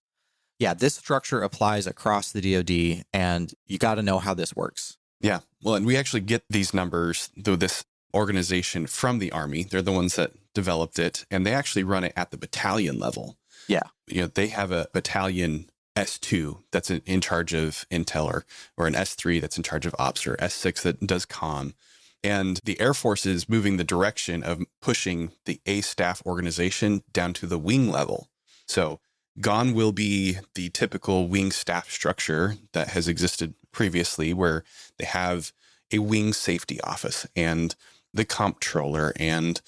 [SPEAKER 3] Yeah, this structure applies across the DoD, and you got to know how this works.
[SPEAKER 2] Yeah. Well, and we actually get these numbers through this organization from the Army. They're the ones that developed it, and they actually run it at the battalion level.
[SPEAKER 3] Yeah.
[SPEAKER 2] They have a battalion S2 that's in charge of intel, or an S3 that's in charge of ops, or S6 that does comm. And the Air Force is moving the direction of pushing the A staff organization down to the wing level. So gone will be the typical wing staff structure that has existed previously, where they have a wing safety office and the comptroller and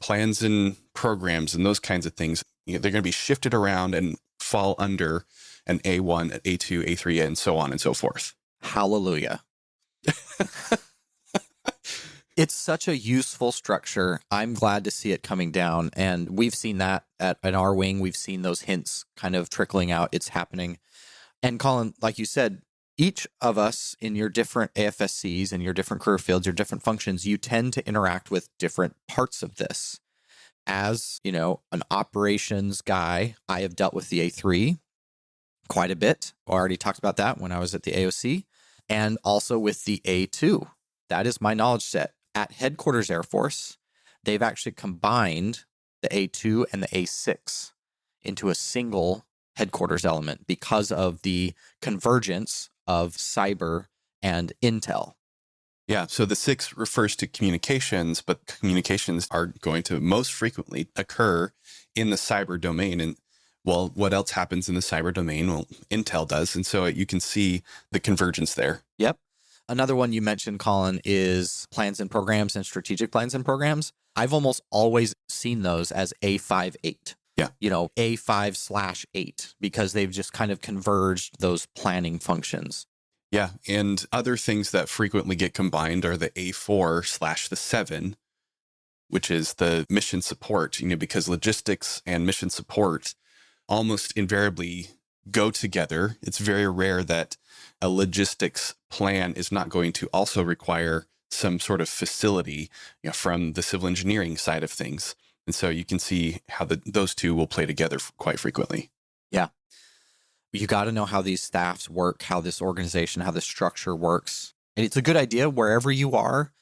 [SPEAKER 2] plans and programs and those kinds of things. They're going to be shifted around and fall under an A1, an A2, A3, and so on and so forth.
[SPEAKER 3] Hallelujah. It's such a useful structure. I'm glad to see it coming down. And we've seen that in our wing. We've seen those hints kind of trickling out. It's happening. And Colin, like you said, each of us in your different AFSCs and your different career fields, your different functions, you tend to interact with different parts of this. As, an operations guy, I have dealt with the A3 quite a bit. I already talked about that when I was at the AOC, and also with the A2. That is my knowledge set. At Headquarters Air Force, they've actually combined the A2 and the A6 into a single headquarters element because of the convergence of cyber and intel.
[SPEAKER 2] Yeah, so the 6 refers to communications, but communications are going to most frequently occur in the cyber domain. And well, what else happens in the cyber domain? Well, intel does. And so you can see the convergence there.
[SPEAKER 3] Yep. Another one you mentioned, Colin, is plans and programs and strategic plans and programs. I've almost always seen those as A58.
[SPEAKER 2] Yeah.
[SPEAKER 3] A5/8, because they've just kind of converged those planning functions.
[SPEAKER 2] Yeah. And other things that frequently get combined are the A4/the 7, which is the mission support, because logistics and mission support almost invariably go together. It's very rare that a logistics plan is not going to also require some sort of facility from the civil engineering side of things. And so you can see how those two will play together quite frequently.
[SPEAKER 3] Yeah. You got to know how these staffs work, how this organization, how this structure works. And it's a good idea wherever you are,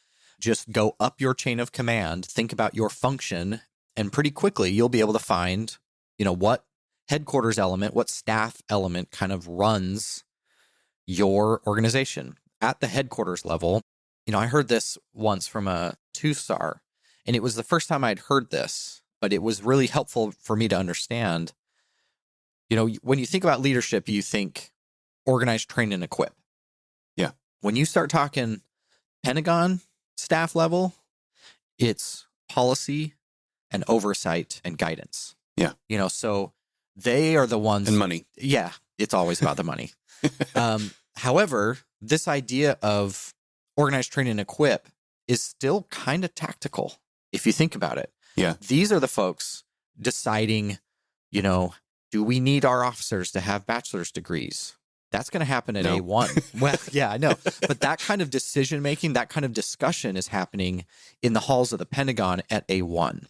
[SPEAKER 3] just go up your chain of command, think about your function, and pretty quickly you'll be able to find, what headquarters element, what staff element kind of runs your organization. At the headquarters level, I heard this once from a 2-star, and it was the first time I'd heard this, but it was really helpful for me to understand. When you think about leadership, you think organize, train, and equip.
[SPEAKER 2] Yeah.
[SPEAKER 3] When you start talking Pentagon staff level, it's policy and oversight and guidance.
[SPEAKER 2] Yeah.
[SPEAKER 3] So they are the ones.
[SPEAKER 2] And money.
[SPEAKER 3] Yeah. It's always about the money. However, this idea of organize, train, and equip is still kind of tactical if you think about it.
[SPEAKER 2] Yeah.
[SPEAKER 3] These are the folks deciding, do we need our officers to have bachelor's degrees? That's going to happen at A1. Well, yeah, I know. But that kind of decision-making, that kind of discussion is happening in the halls of the Pentagon at A1.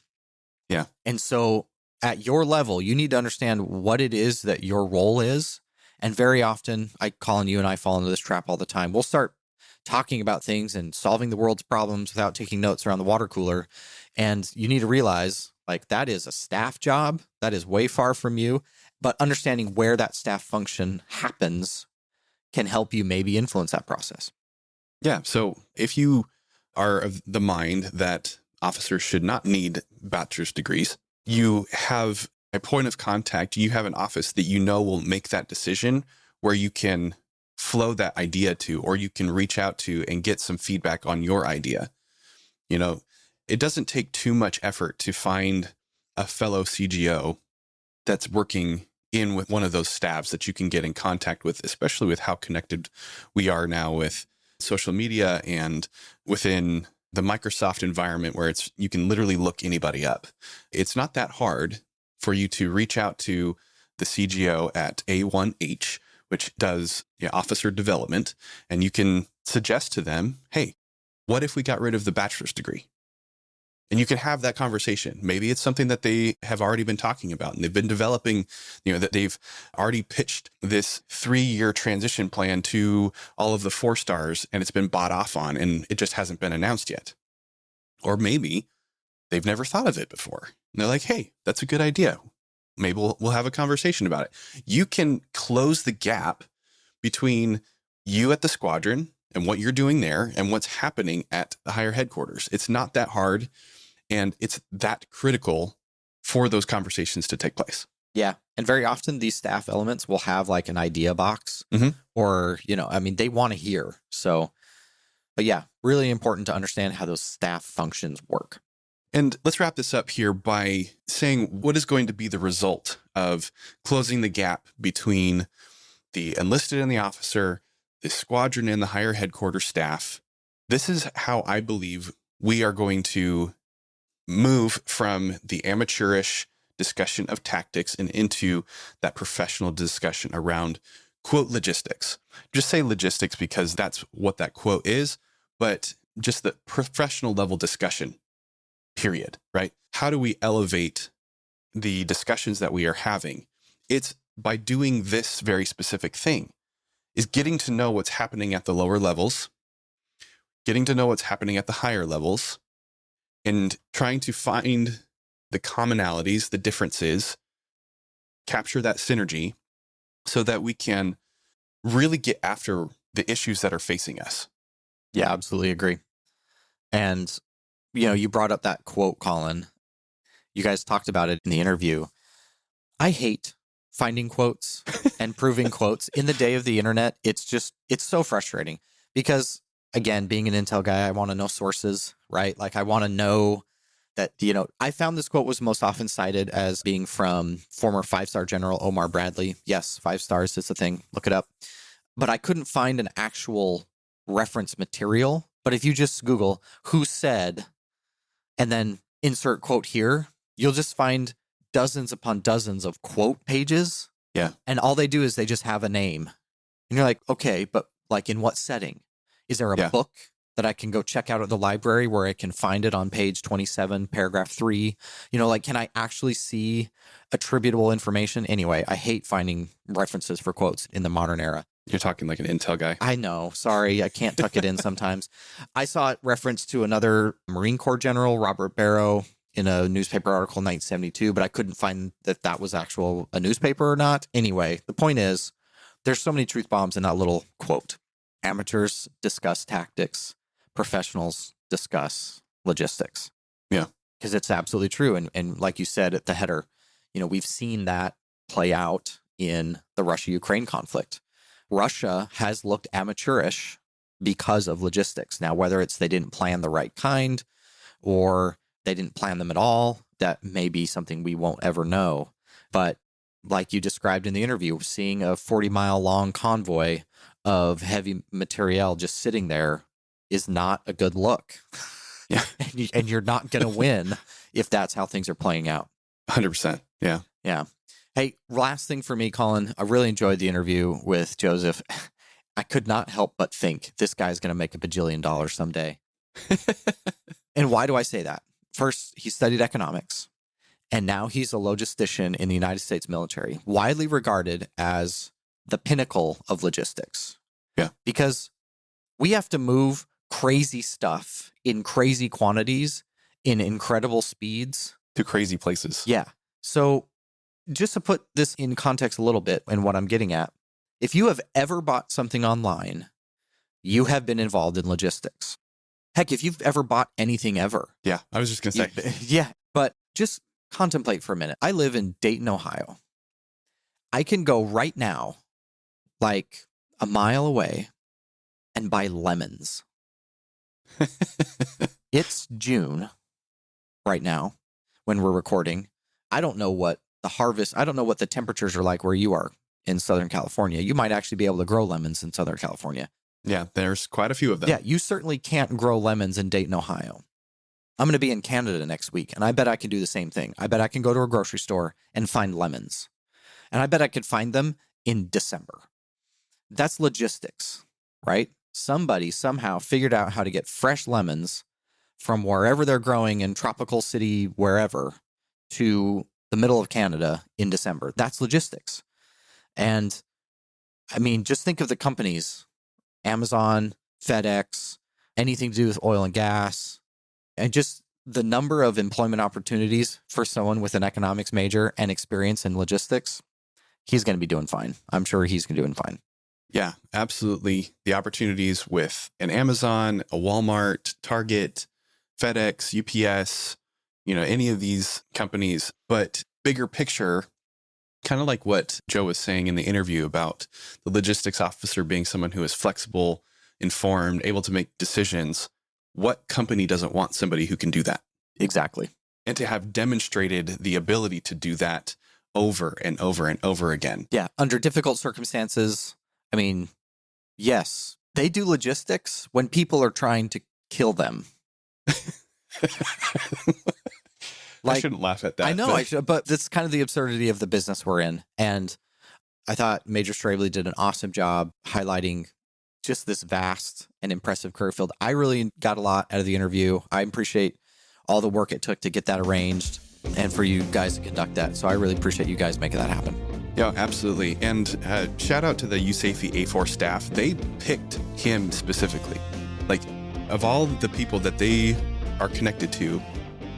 [SPEAKER 2] Yeah.
[SPEAKER 3] And so at your level, you need to understand what it is that your role is. And very often, Colin, you and I fall into this trap all the time. We'll start talking about things and solving the world's problems without taking notes around the water cooler. And you need to realize, that is a staff job. That is way far from you. But understanding where that staff function happens can help you maybe influence that process.
[SPEAKER 2] Yeah. So if you are of the mind that officers should not need bachelor's degrees, you have a point of contact, you have an office that you know will make that decision where you can flow that idea to, or you can reach out to and get some feedback on your idea. You know, it doesn't take too much effort to find a fellow CGO that's working in with one of those staffs that you can get in contact with, especially with how connected we are now with social media and within the Microsoft environment where you can literally look anybody up. It's not that hard for you to reach out to the CGO at A1H, which does officer development, and you can suggest to them, hey, what if we got rid of the bachelor's degree? And you can have that conversation. Maybe it's something that they have already been talking about and they've been developing, that they've already pitched this 3-year transition plan to all of the 4-stars and it's been bought off on and it just hasn't been announced yet. Or maybe they've never thought of it before. And they're like, hey, that's a good idea. Maybe we'll have a conversation about it. You can close the gap between you at the squadron and what you're doing there and what's happening at the higher headquarters. It's not that hard. And it's that critical for those conversations to take place.
[SPEAKER 3] Yeah. And very often these staff elements will have like an idea box or, they want to hear. So, but yeah, really important to understand how those staff functions work.
[SPEAKER 2] And let's wrap this up here by saying what is going to be the result of closing the gap between the enlisted and the officer, the squadron and the higher headquarters staff. This is how I believe we are going to move from the amateurish discussion of tactics and into that professional discussion around, quote, logistics. Just say logistics because that's what that quote is, but just the professional level discussion, period, right? How do we elevate the discussions that we are having? It's by doing this very specific thing, is getting to know what's happening at the lower levels, getting to know what's happening at the higher levels, and trying to find the commonalities, the differences, capture that synergy so that we can really get after the issues that are facing us.
[SPEAKER 3] Yeah, absolutely agree. And, you brought up that quote, Colin. You guys talked about it in the interview. I hate finding quotes and proving quotes in the day of the internet. It's so frustrating because, again, being an intel guy, I want to know sources, right? Like I want to know that, I found this quote was most often cited as being from former 5-star General Omar Bradley. Yes, 5 stars, it's a thing. Look it up. But I couldn't find an actual reference material. But if you just Google who said, and then insert quote here, you'll just find dozens upon dozens of quote pages.
[SPEAKER 2] Yeah.
[SPEAKER 3] And all they do is they just have a name. And you're like, okay, but like in what setting? Is there a book that I can go check out at the library where I can find it on page 27, paragraph 3? Can I actually see attributable information? Anyway, I hate finding references for quotes in the modern era.
[SPEAKER 2] You're talking like an intel guy.
[SPEAKER 3] I know. Sorry, I can't tuck it in sometimes. I saw it referenced to another Marine Corps general, Robert Barrow, in a newspaper article in 1972, but I couldn't find that was a newspaper or not. Anyway, the point is, there's so many truth bombs in that little quote. Amateurs discuss tactics. Professionals discuss logistics.
[SPEAKER 2] Yeah.
[SPEAKER 3] Because it's absolutely true. And like you said at the header, we've seen that play out in the Russia-Ukraine conflict. Russia has looked amateurish because of logistics. Now, whether it's they didn't plan the right kind or they didn't plan them at all, that may be something we won't ever know. But like you described in the interview, seeing a 40-mile long convoy of heavy materiel just sitting there is not a good look.
[SPEAKER 2] Yeah.
[SPEAKER 3] and you're not going to win if that's how things are playing out.
[SPEAKER 2] 100%. Yeah.
[SPEAKER 3] Yeah. Hey, last thing for me, Colin, I really enjoyed the interview with Joseph. I could not help but think this guy's going to make $1 bajillion someday. And why do I say that? First, he studied economics, and now he's a logistician in the United States military, widely regarded as the pinnacle of logistics.
[SPEAKER 2] Yeah.
[SPEAKER 3] Because we have to move crazy stuff in crazy quantities in incredible speeds.
[SPEAKER 2] To crazy places.
[SPEAKER 3] Yeah. So just to put this in context a little bit and what I'm getting at, if you have ever bought something online, you have been involved in logistics. Heck, if you've ever bought anything ever.
[SPEAKER 2] Yeah, I was just going to say.
[SPEAKER 3] Yeah, but just contemplate for a minute. I live in Dayton, Ohio. I can go right now, like a mile away, and buy lemons. It's June right now when we're recording. I don't know what the temperatures are like where you are in Southern California. You might actually be able to grow lemons in Southern California.
[SPEAKER 2] Yeah, there's quite a few of them.
[SPEAKER 3] Yeah, you certainly can't grow lemons in Dayton, Ohio. I'm going to be in Canada next week, and I bet I can do the same thing. I bet I can go to a grocery store and find lemons. And I bet I could find them in December. That's logistics, right? Somebody somehow figured out how to get fresh lemons from wherever they're growing in tropical city, wherever, to the middle of Canada in December. That's logistics. And I mean, just think of the companies, Amazon, FedEx, anything to do with oil and gas, and just the number of employment opportunities for someone with an economics major and experience in logistics. He's going to be doing fine. I'm sure he's going to be doing fine.
[SPEAKER 2] Yeah, absolutely. The opportunities with an Amazon, a Walmart, Target, FedEx, UPS, any of these companies. But bigger picture, kind of like what Joe was saying in the interview about the logistics officer being someone who is flexible, informed, able to make decisions. What company doesn't want somebody who can do that?
[SPEAKER 3] Exactly.
[SPEAKER 2] And to have demonstrated the ability to do that over and over and over again.
[SPEAKER 3] Yeah, under difficult circumstances. I mean, yes, they do logistics when people are trying to kill them.
[SPEAKER 2] I shouldn't laugh at that.
[SPEAKER 3] I know, but that's kind of the absurdity of the business we're in. And I thought Major Strabley did an awesome job highlighting just this vast and impressive career field. I really got a lot out of the interview. I appreciate all the work it took to get that arranged and for you guys to conduct that. So I really appreciate you guys making that happen.
[SPEAKER 2] Yeah, absolutely. And shout out to the USAFE A4 staff. They picked him specifically. Like, of all the people that they are connected to,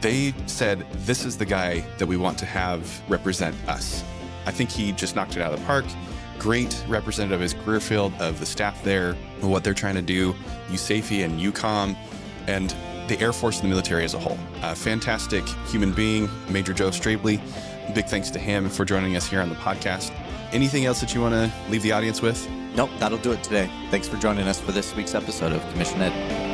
[SPEAKER 2] they said, this is the guy that we want to have represent us. I think he just knocked it out of the park. Great representative of his career field, of the staff there, what they're trying to do, USAFE and UCOM, and the Air Force and the military as a whole. A fantastic human being, Major Joe Strabley. Big thanks to him for joining us here on the podcast. Anything else that you want to leave the audience with?
[SPEAKER 3] Nope, that'll do it today. Thanks for joining us for this week's episode of Commission Ed.